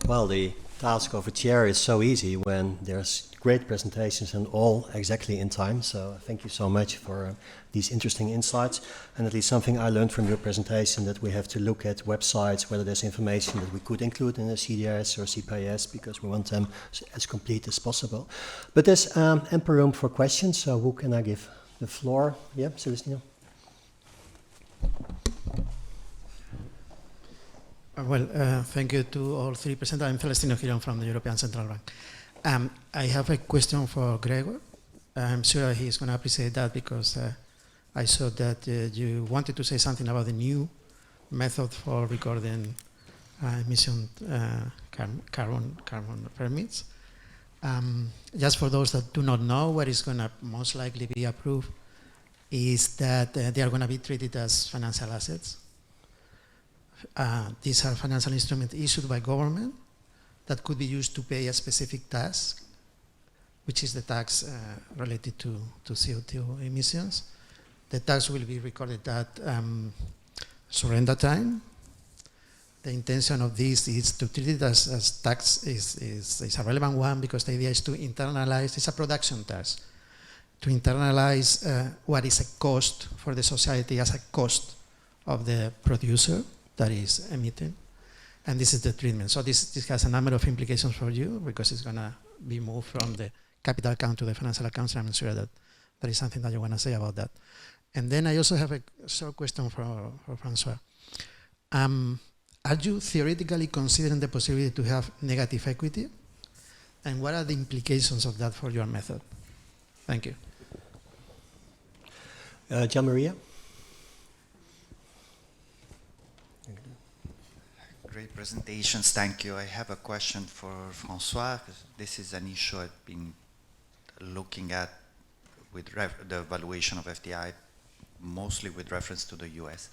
Well, the task of a chair is so easy when there's great presentations and all exactly in time. So thank you so much for these interesting insights. And at least something I learned from your presentation, that we have to look at websites, whether there's information that we could include in a CDS or CPIS, because we want them as complete as possible. But there's ample room for questions. So who can I give the floor? Yeah, Celestino. Well, thank you to all 3 presenters. I'm Celestino Girón from the European Central Bank. I have a question for Grzegorz. I'm sure he's going to appreciate that because I saw that you wanted to say something about the new method for recording emission carbon permits. Just for those that do not know, what is going to most likely be approved is that they are going to be treated as financial assets. These are financial instruments issued by government that could be used to pay a specific tax, which is the tax related to CO2 emissions. The tax will be recorded at surrender time. The intention of this is to treat it as tax is a relevant one because the idea is to internalize, it's a production tax, to internalize what is a cost for the society as a cost of the producer that is emitting. And this is the treatment. So this has a number of implications for you because it's going to be moved from the capital account to the financial accounts, and I'm sure that there is something that you want to say about that. And then I also have a short question for François. Are you theoretically considering the possibility to have negative equity? And what are the implications of that for your method? Thank you. Gian Maria? Great presentations, thank you. I have a question for François. This is an issue I've been looking at with the evaluation of FDI, mostly with reference to the US.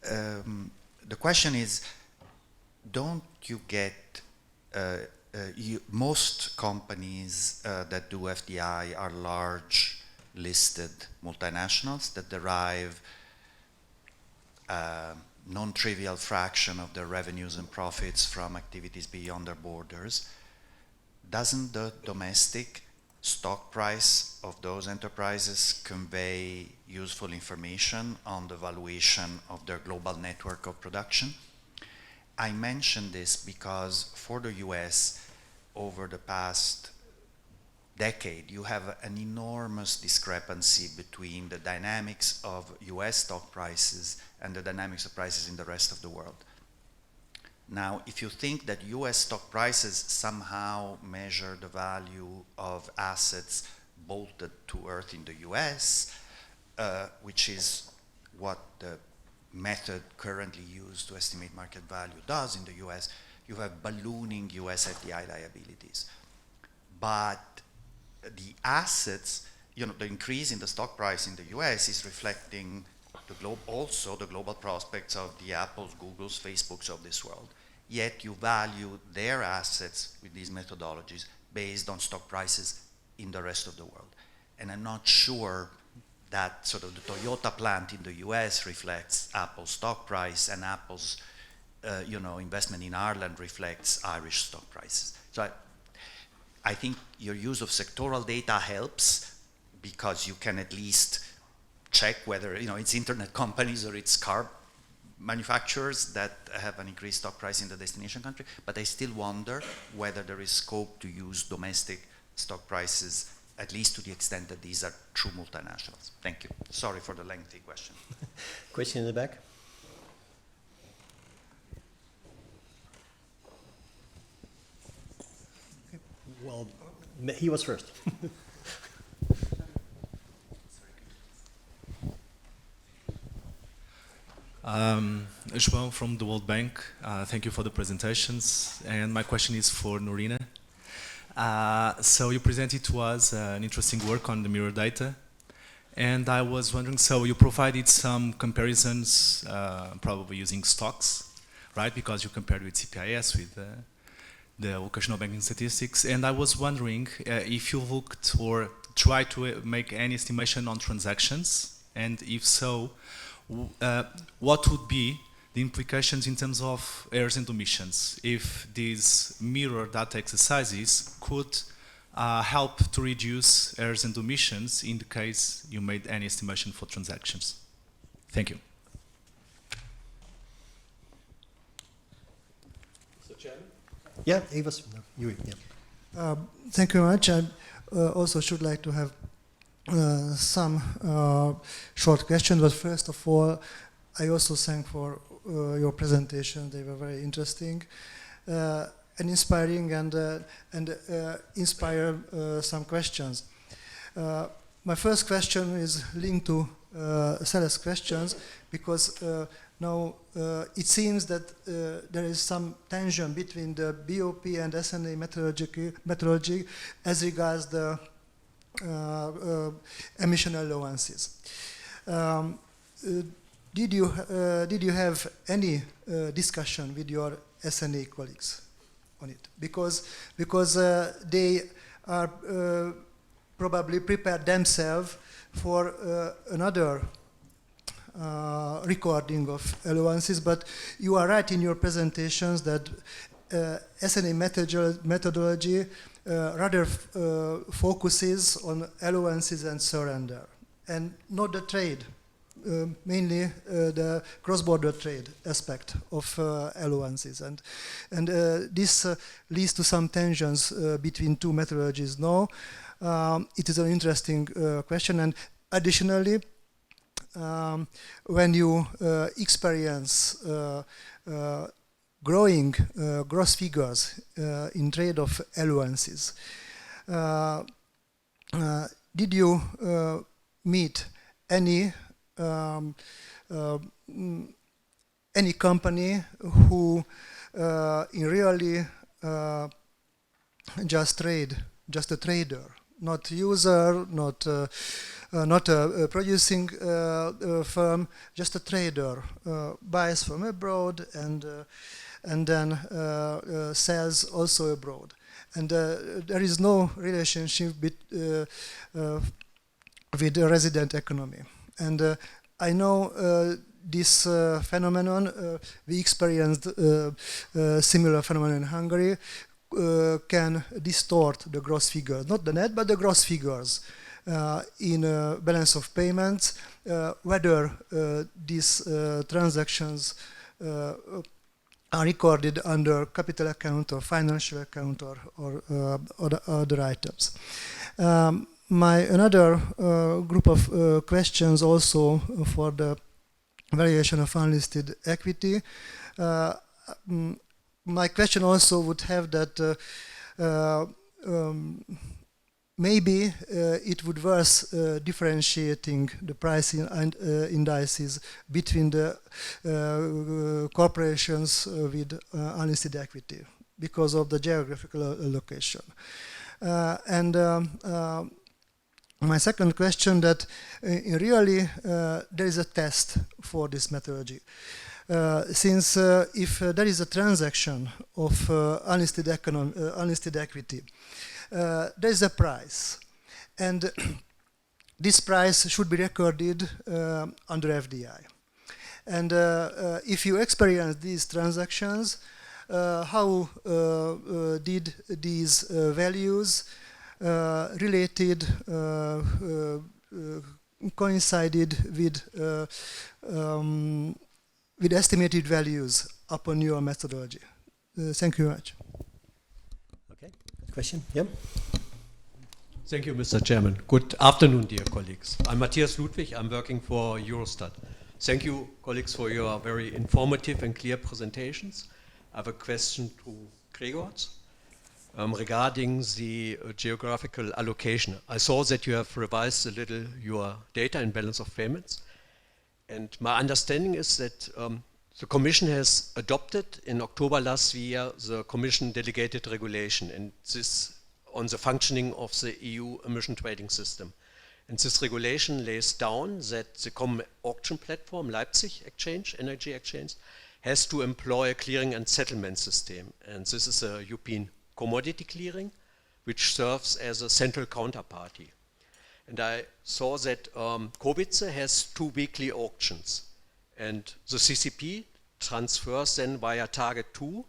The question is, don't you get, most companies that do FDI are large listed multinationals that derive non-trivial fraction of their revenues and profits from activities beyond their borders. Doesn't the domestic stock price of those enterprises convey useful information on the valuation of their global network of production? I mention this because for the US, over the past decade, you have an enormous discrepancy between the dynamics of US stock prices and the dynamics of prices in the rest of the world. Now, if you think that US stock prices somehow measure the value of assets bolted to earth in the US, which is what the method currently used to estimate market value does in the US, you have ballooning US FDI liabilities. But the assets, the increase in the stock price in the US is reflecting also the global prospects of the Apples, Googles, Facebooks of this world. Yet you value their assets with these methodologies based on stock prices in the rest of the world. And I'm not sure that sort of the Toyota plant in the US reflects Apple's stock price and Apple's investment in Ireland reflects Irish stock prices. So I think your use of sectoral data helps because you can at least check whether it's internet companies or it's car manufacturers that have an increased stock price in the destination country. But I still wonder whether there is scope to use domestic stock prices, at least to the extent that these are true multinationals. Thank you. Sorry for the lengthy question. Question in the back. Okay. Well, he was first. João from the World Bank. Thank you for the presentations. And my question is for Nurina. So you presented to us an interesting work on the mirror data. And I was wondering, so you provided some comparisons, probably using stocks, right? Because you compared with CPIS, with the occasional banking statistics. And I was wondering if you looked or tried to make any estimation on transactions. And if so, what would be the implications in terms of errors and omissions if these mirror data exercises could help to reduce errors and omissions in the case you made any estimation for transactions? Thank you. So, Chairman? Yeah, he was. No, you. Yeah. Thank you very much. I also should like to have some short questions, but first of all, I also thank for your presentation. They were very interesting. and inspiring and inspire some questions. My first question is linked to Celeste's questions, because now it seems that there is some tension between the BOP and SNA methodology as regards the emission allowances. Did you have any discussion with your SNA colleagues on it? Because they are probably prepared themselves for another recording of allowances, but you are right in your presentations that SNA methodology rather focuses on allowances and surrender, and not the trade, mainly the cross-border trade aspect of allowances. And this leads to some tensions between two methodologies. Now, it is an interesting question, and additionally, when you experience growing gross figures in trade of allowances, did you meet any company who in really just a trader, not user, not a producing firm, just a trader, buys from abroad and then sells also abroad, and there is no relationship with the resident economy. And I know this phenomenon, we experienced similar phenomenon in Hungary, can distort the gross figures, not the net, but the gross figures in balance of payments, whether these transactions are recorded under capital account or financial account or other items. Another group of questions also for the valuation of unlisted equity. My question also would have that maybe it would worth differentiating the price indices between the corporations with unlisted equity because of the geographical allocation. My second question, that really there is a test for this methodology. Since if there is a transaction of unlisted equity, there is a price, and this price should be recorded under FDI. And if you experience these transactions, how did these values coincided with estimated values upon your methodology? Thank you very much. Okay, question, yeah. Thank you, Mr. Chairman. Good afternoon, dear colleagues. I'm Matthias Ludwig. I'm working for Eurostat. Thank you, colleagues, for your very informative and clear presentations. I have a question to Grzegorz regarding the geographical allocation. I saw that you have revised a little your data and balance of payments. And my understanding is that the Commission has adopted in October last year the Commission delegated regulation, and this on the functioning of the EU emission trading system. And this regulation lays down that the common auction platform, Leipzig Exchange, Energy Exchange, has to employ a clearing and settlement system. And this is a European commodity clearing, which serves as a central counterparty. And I saw that Kobice has 2 weekly auctions, and the CCP transfers then via Target 2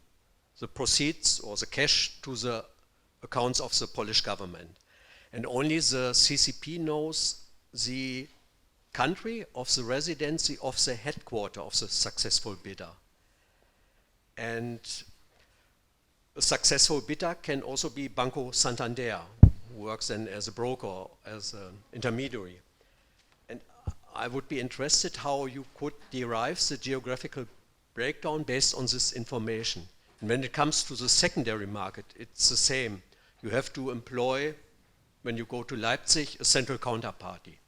the proceeds or the cash to the accounts of the Polish government. And only the CCP knows the country of the residency of the headquarter of the successful bidder. And a successful bidder can also be Banco Santander, who works then as a broker, as an intermediary. And I would be interested how you could derive the geographical breakdown based on this information. When it comes to the secondary market, it's the same. You have to employ, when you go to Leipzig, a central counterparty.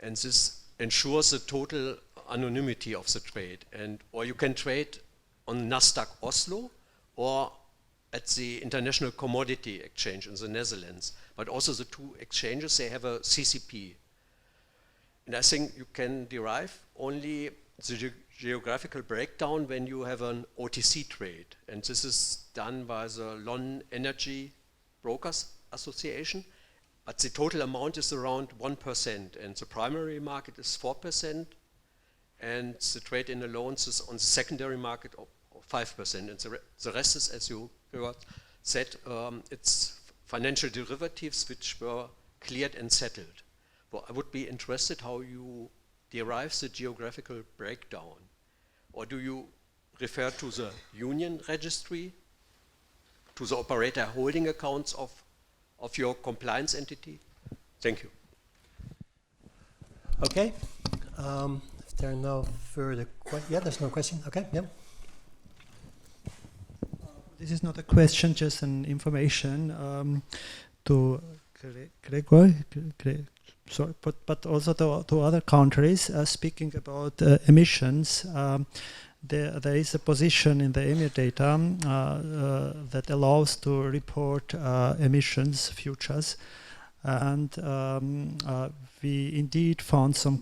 And this ensures the total anonymity of the trade. Or you can trade on Nasdaq Oslo or at the International Commodity Exchange in the Netherlands. But also the two exchanges, they have a CCP. And I think you can derive only the geographical breakdown when you have an OTC trade. And this is done by the London Energy Brokers Association. But the total amount is around 1%. And the primary market is 4%. And the trade in allowances is on the secondary market of 5%. And the rest is, as you said, it's financial derivatives which were cleared and settled. Well, I would be interested how you derive the geographical breakdown. Or do you refer to the union registry, to the operator holding accounts of your compliance entity? Thank you. Okay. If there are no further questions, yeah, there's no question. Okay, yeah. This is not a question, just an information to Grzegorz, sorry, but also to other countries. Speaking about emissions, there is a position in the EMIR data that allows to report emissions futures, and we indeed found some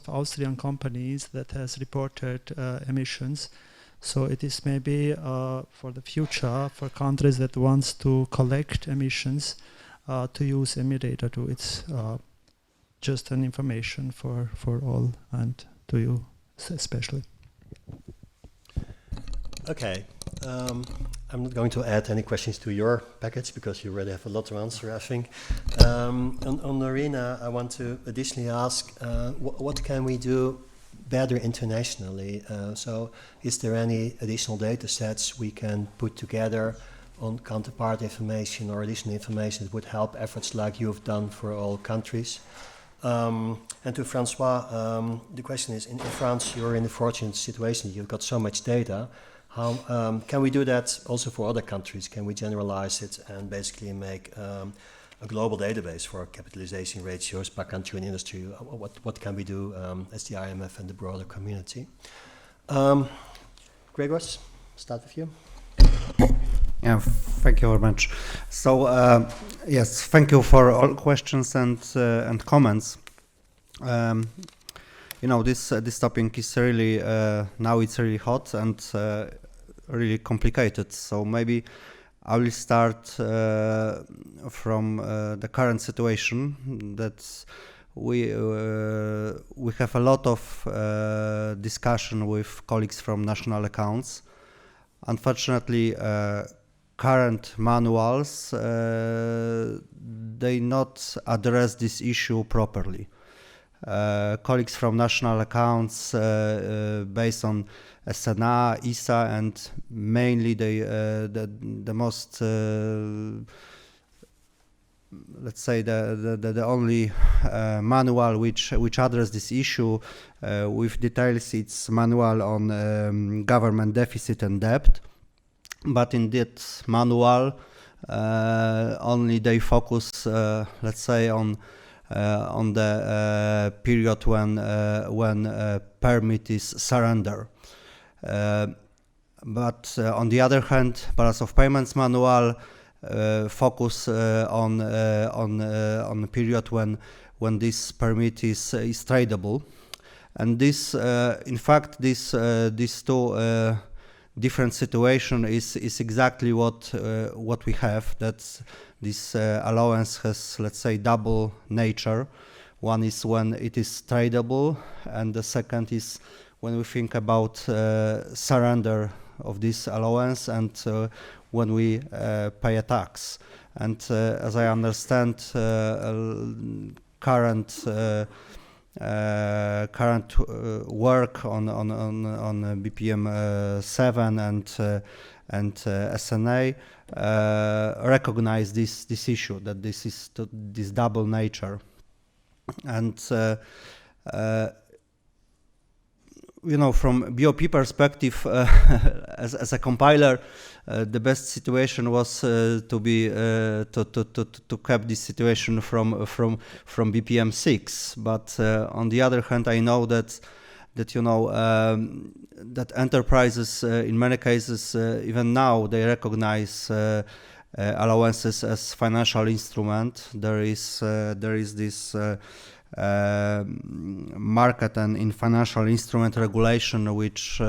Austrian companies that has reported emissions. So it is maybe for the future for countries that wants to collect emissions to use EMIR data too. It's just an information for all and to you especially. Okay. I'm not going to add any questions to your package because you already have a lot to answer, I think. On Nurina, I want to additionally ask, what can we do better internationally? So is there any additional data sets we can put together on counterpart information or additional information that would help efforts like you've done for all countries? And to François, the question is, in France, you're in a fortunate situation. You've got so much data. How can we do that also for other countries? Can we generalize it and basically make a global database for capitalization ratios per country and industry? What can we do as the IMF and the broader community? Grzegorz, start with you. Yeah, thank you very much. So yes, thank you for all questions and comments. You know, this topic is really now it's really hot and really complicated. So maybe I will start from the current situation that we have a lot of discussion with colleagues from national accounts. Unfortunately, current manuals they not address this issue properly. Colleagues from national accounts based on SNA, ISA, and mainly the most let's say the only manual which address this issue with details. It's manual on government deficit and debt, but in that manual only they focus let's say on the period when permit is surrender. But on the other hand, balance of payments manual focus on the period when this permit is tradable, and this in fact these two different situation is exactly what we have. That this allowance has, let's say, double nature. One is when it is tradable, and the second is when we think about surrender of this allowance and when we pay a tax. And as I understand, current work on BPM 7 and SNA recognize this issue, that this is this double nature, and from BOP perspective, as a compiler, the best situation was to keep this situation from BPM 6. But on the other hand, I know that that enterprises in many cases even now they recognize allowances as financial instrument. There is this market and in financial instrument regulation which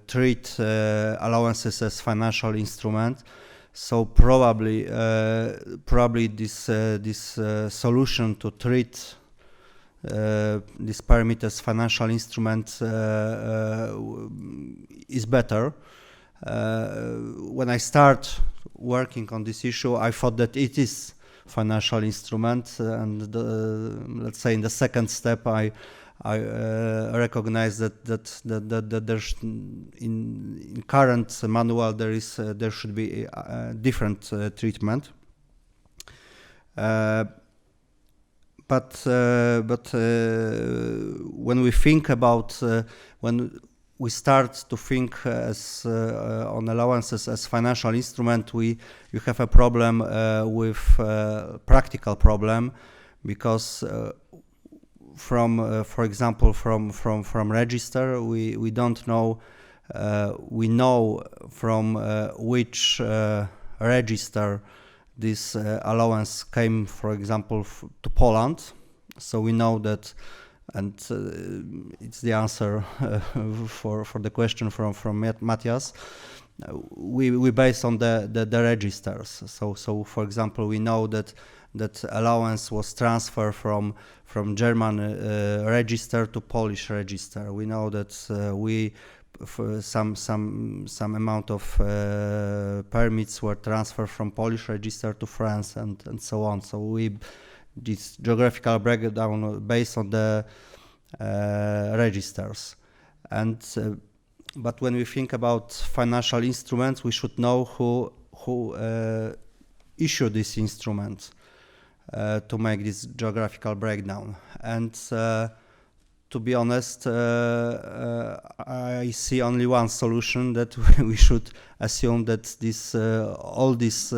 treat allowances as financial instrument. So probably this solution to treat this permit as financial instrument is better. When I start working on this issue, I thought that it is financial instrument, and let's say in the second step, I recognize that there's in current manual there should be a different treatment. But when we think about when we start to think as on allowances as financial instrument, you have a problem with practical problem, because for example from register we don't know, we know from which register this allowance came, for example, to Poland. So we know that, and it's the answer for the question from Matthias. We base on the registers. So for example, we know that allowance was transferred from German register to Polish register. We know that for some amount of permits were transferred from Polish register to France and so on. So this geographical breakdown based on the registers. And but when we think about financial instruments, we should know who issued this instrument to make this geographical breakdown. And to be honest, I see only one solution, that we should assume that all these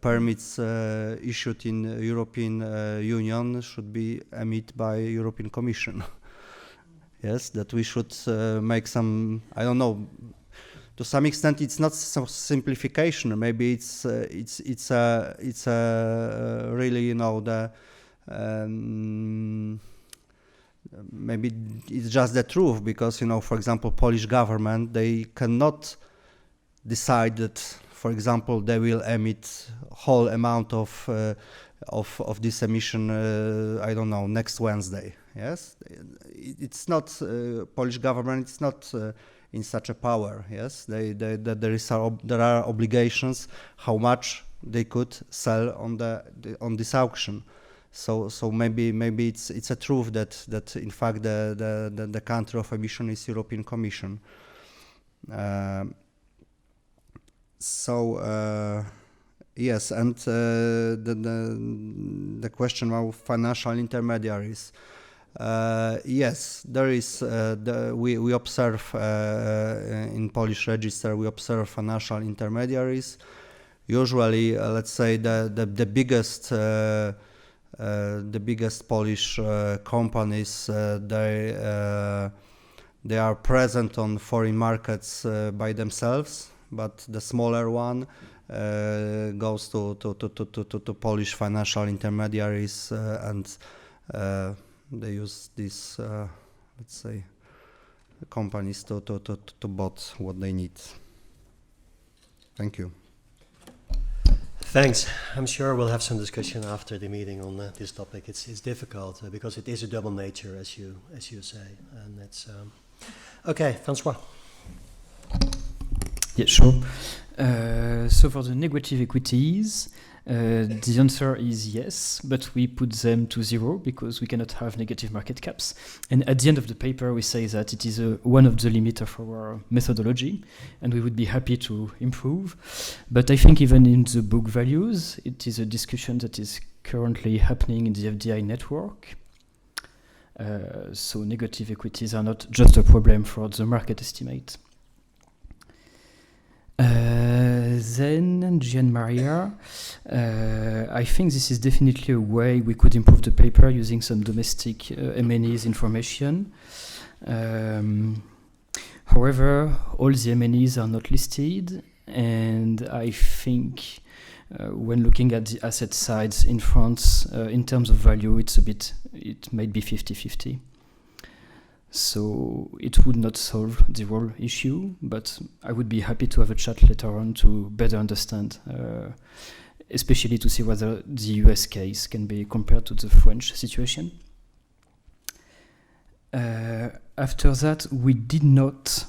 permits issued in European Union should be emitted by European Commission. Yes, that we should make some, I don't know, to some extent it's not some simplification. Maybe it's a really, maybe it's just the truth, because for example, Polish government, they cannot decide that, for example, they will emit whole amount of this emission, I don't know, next Wednesday. Yes, it's not Polish government. It's not in such a power. Yes, there are obligations how much they could sell on this auction. So maybe it's a truth that in fact the country of emission is European Commission. Yes, and the question about financial intermediaries. Yes, there is. We observe in Polish register. We observe financial intermediaries. Usually, let's say the biggest Polish companies. They are present on foreign markets by themselves, but the smaller one goes to Polish financial intermediaries, and they use these, let's say, companies to bought what they need. Thank you. Thanks. I'm sure we'll have some discussion after the meeting on this topic. It's difficult because it is a double nature, as you say, and it's okay. François. Yeah, sure. So for the negative equities, the answer is yes, but we put them to 0 because we cannot have negative market caps. And at the end of the paper, we say that it is one of the limits of our methodology, and we would be happy to improve. But I think even in the book values, it is a discussion that is currently happening in the FDI network. So negative equities are not just a problem for the market estimate. Then Gian Maria, I think this is definitely a way we could improve the paper using some domestic M&Es information. However, all the M&Es are not listed, and I think when looking at the asset sides in France, in terms of value, it might be 50-50. So it would not solve the whole issue, but I would be happy to have a chat later on to better understand, especially to see whether the US case can be compared to the French situation. After that, we did not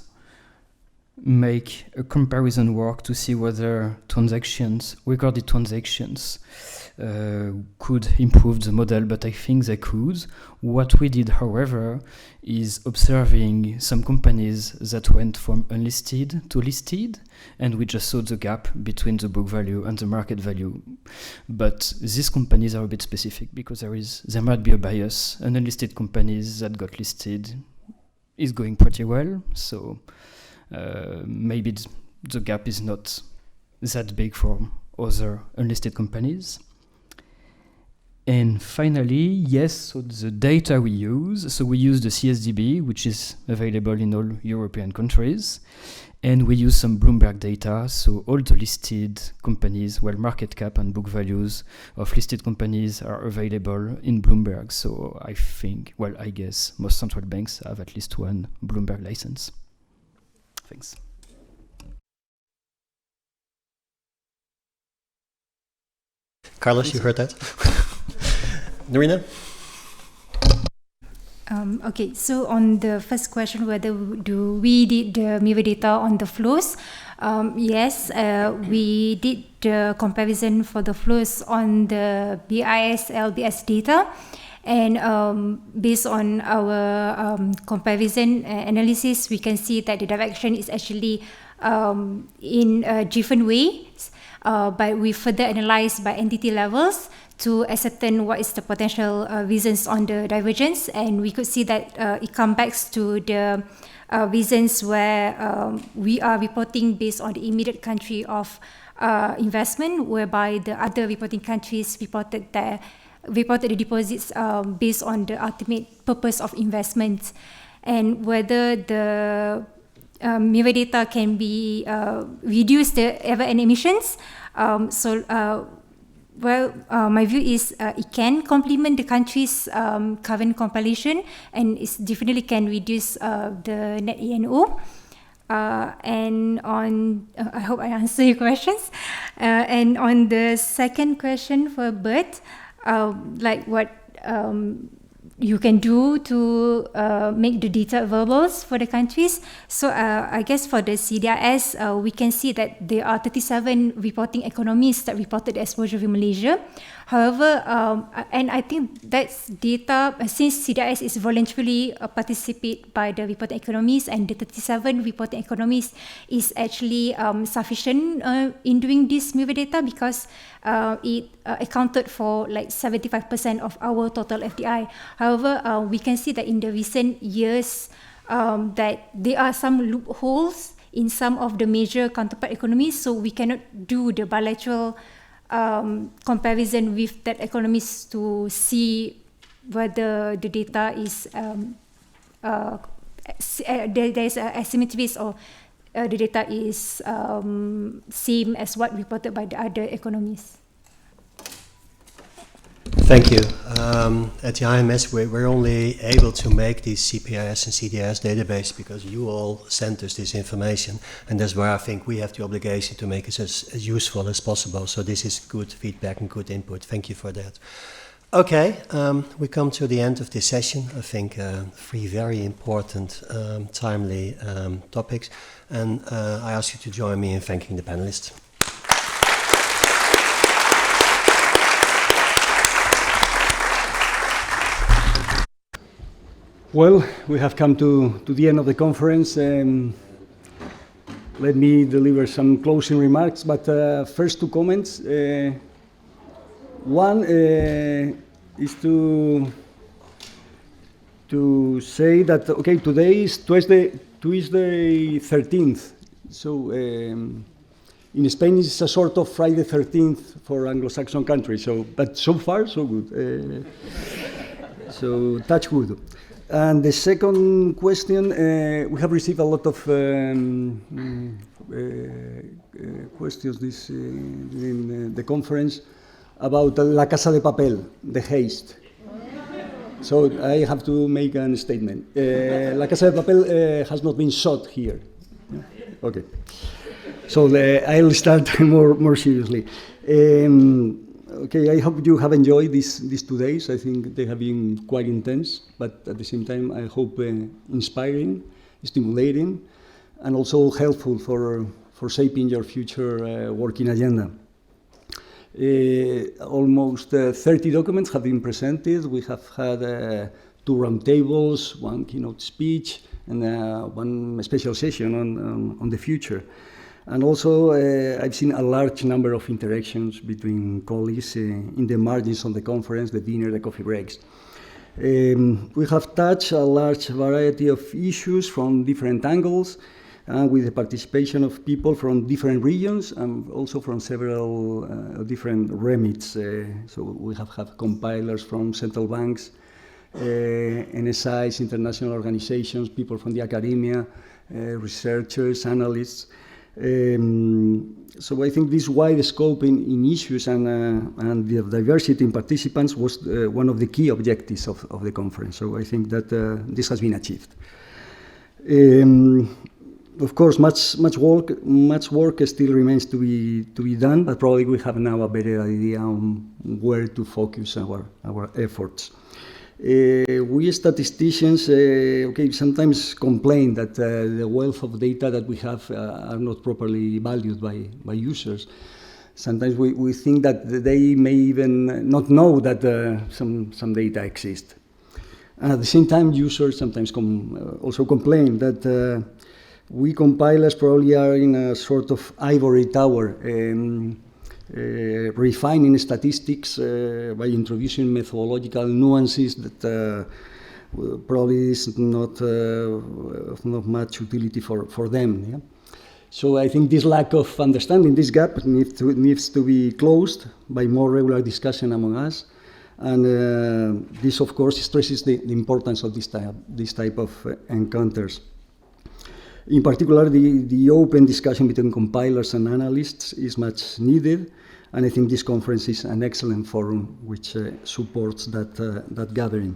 make a comparison work to see whether recorded transactions could improve the model, but I think they could. What we did, however, is observing some companies that went from unlisted to listed, and we just saw the gap between the book value and the market value. But these companies are a bit specific because there might be a bias. An unlisted companies that got listed is going pretty well, so maybe the gap is not that big for other unlisted companies. And finally, yes, so the data we use the CSDB, which is available in all European countries, and we use some Bloomberg data, so all the listed companies, market cap and book values of listed companies are available in Bloomberg. So I guess most central banks have at least one Bloomberg license. Thanks. Carlos, you heard that? Nurina? Okay, so on the first question, whether we did the mirror data on the flows, yes, we did the comparison for the flows on the BIS LBS data, and based on our comparison analysis, we can see that the direction is actually in a different ways, but we further analyzed by entity levels to ascertain what is the potential reasons on the divergence, and we could see that it comes back to the reasons where we are reporting based on the immediate country of investment, whereby the other reporting countries reported the deposits based on the ultimate purpose of investment, and whether the mirror data can be reduce the error and emissions. My view is it can complement the country's current compilation, and it definitely can reduce the net E&O. And on, I hope I answer your questions. And on the second question for Bert, like what you can do to make the data available for the countries. So I guess for the CDIS, we can see that there are 37 reporting economies that reported exposure in Malaysia. However, and I think that's data, since CDIS is voluntarily participated by the reporting economies, and the 37 reporting economies is actually sufficient in doing this mirror data, because it accounted for like 75% of our total FDI. However, we can see that in the recent years that there are some loopholes in some of the major counterpart economies, so we cannot do the bilateral comparison with that economies to see whether the data is there is asymmetries, or the data is same as what reported by the other economies. Thank you. At the IMS, we're only able to make these CPIS and CDIS database because you all sent us this information, and that's where I think we have the obligation to make it as useful as possible. So this is good feedback and good input. Thank you for that. Okay, we come to the end of this session. I think 3 very important, timely topics, and I ask you to join me in thanking the panelists. Well, we have come to the end of the conference. Let me deliver some closing remarks, but first 2 comments. One is to to say that, okay, today is Tuesday 13th. So in Spain it's a sort of Friday 13th for Anglo-Saxon countries. So, but so far, so good. So touch wood. And the second question, we have received a lot of questions in the conference about La Casa de Papel, the haste. So I have to make a statement. La Casa de Papel has not been shot here. Okay. So I'll start more seriously. Okay, I hope you have enjoyed these 2 days. I think they have been quite intense, but at the same time, I hope inspiring, stimulating, and also helpful for shaping your future working agenda. Almost 30 documents have been presented. We have had 2 roundtables, 1 keynote speech, and 1 special session on the future. And also, I've seen a large number of interactions between colleagues in the margins of the conference, the dinner, the coffee breaks. We have touched a large variety of issues from different angles, with the participation of people from different regions and also from several different remits. So we have had compilers from central banks, NSIs, international organizations, people from the academia, researchers, analysts. So I think this wide scope in issues and the diversity in participants was one of the key objectives of the conference. So I think that this has been achieved. Of course, much work still remains to be done, but probably we have now a better idea on where to focus our efforts. We statisticians, sometimes complain that the wealth of data that we have are not properly valued by users. Sometimes we think that they may even not know that some data exist. And at the same time, users sometimes also complain that we compilers probably are in a sort of ivory tower, refining statistics by introducing methodological nuances that probably is not of not much utility for them. Yeah? So I think this lack of understanding, this gap, needs to be closed by more regular discussion among us. And this, of course, stresses the importance of this type of encounters. In particular, the open discussion between compilers and analysts is much needed, and I think this conference is an excellent forum which supports that gathering.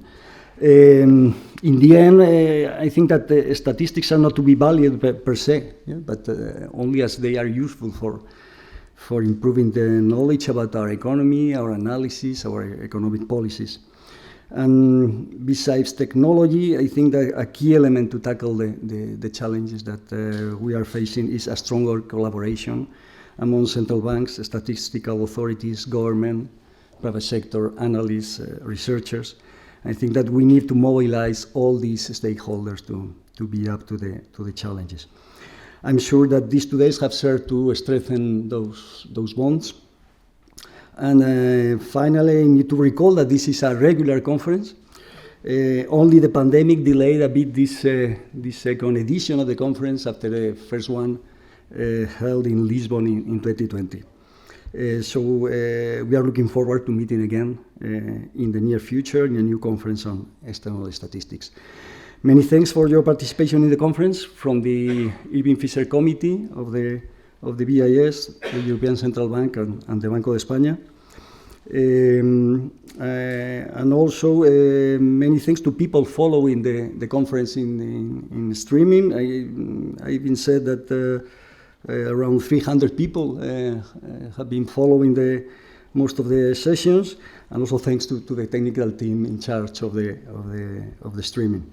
In the end, I think that the statistics are not to be valued per se, yeah, but only as they are useful for improving the knowledge about our economy, our analysis, our economic policies. And besides technology, I think that a key element to tackle the challenges that we are facing is a stronger collaboration among central banks, statistical authorities, government, private sector, analysts, researchers. I think that we need to mobilize all these stakeholders to be up to the challenges. I'm sure that these 2 days have served to strengthen those bonds. And finally, I need to recall that this is a regular conference. Only the pandemic delayed a bit this second edition of the conference after the first one held in Lisbon in 2020. So we are looking forward to meeting again in the near future in a new conference on external statistics. Many thanks for your participation in the conference from the Irving Fisher Committee of the BIS, the European Central Bank, and the Banco de España. And also many thanks to people following the conference in streaming. I even said that around 300 people have been following most of the sessions, and also thanks to the technical team in charge of the streaming.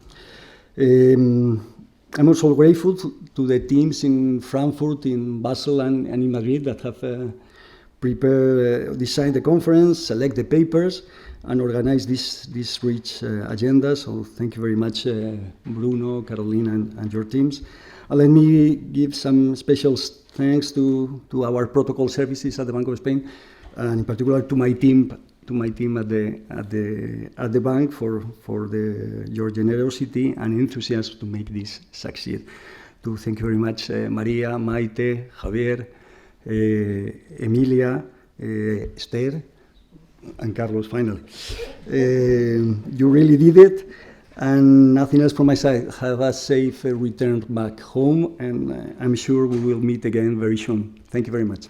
I'm also grateful to the teams in Frankfurt, in Basel, and in Madrid that have designed the conference, select the papers, and organize this rich agenda. So thank you very much, Bruno, Carolina, and your teams. And let me give some special thanks to our protocol services at the Banco of Spain, and in particular to my team to my team at the bank for your generosity and enthusiasm to make this succeed. To thank you very much, Maria, Maite, Javier, Emilia, Esther, and Carlos. Finally, you really did it. And nothing else from my side. Have a safe return back home, and I'm sure we will meet again very soon. Thank you very much.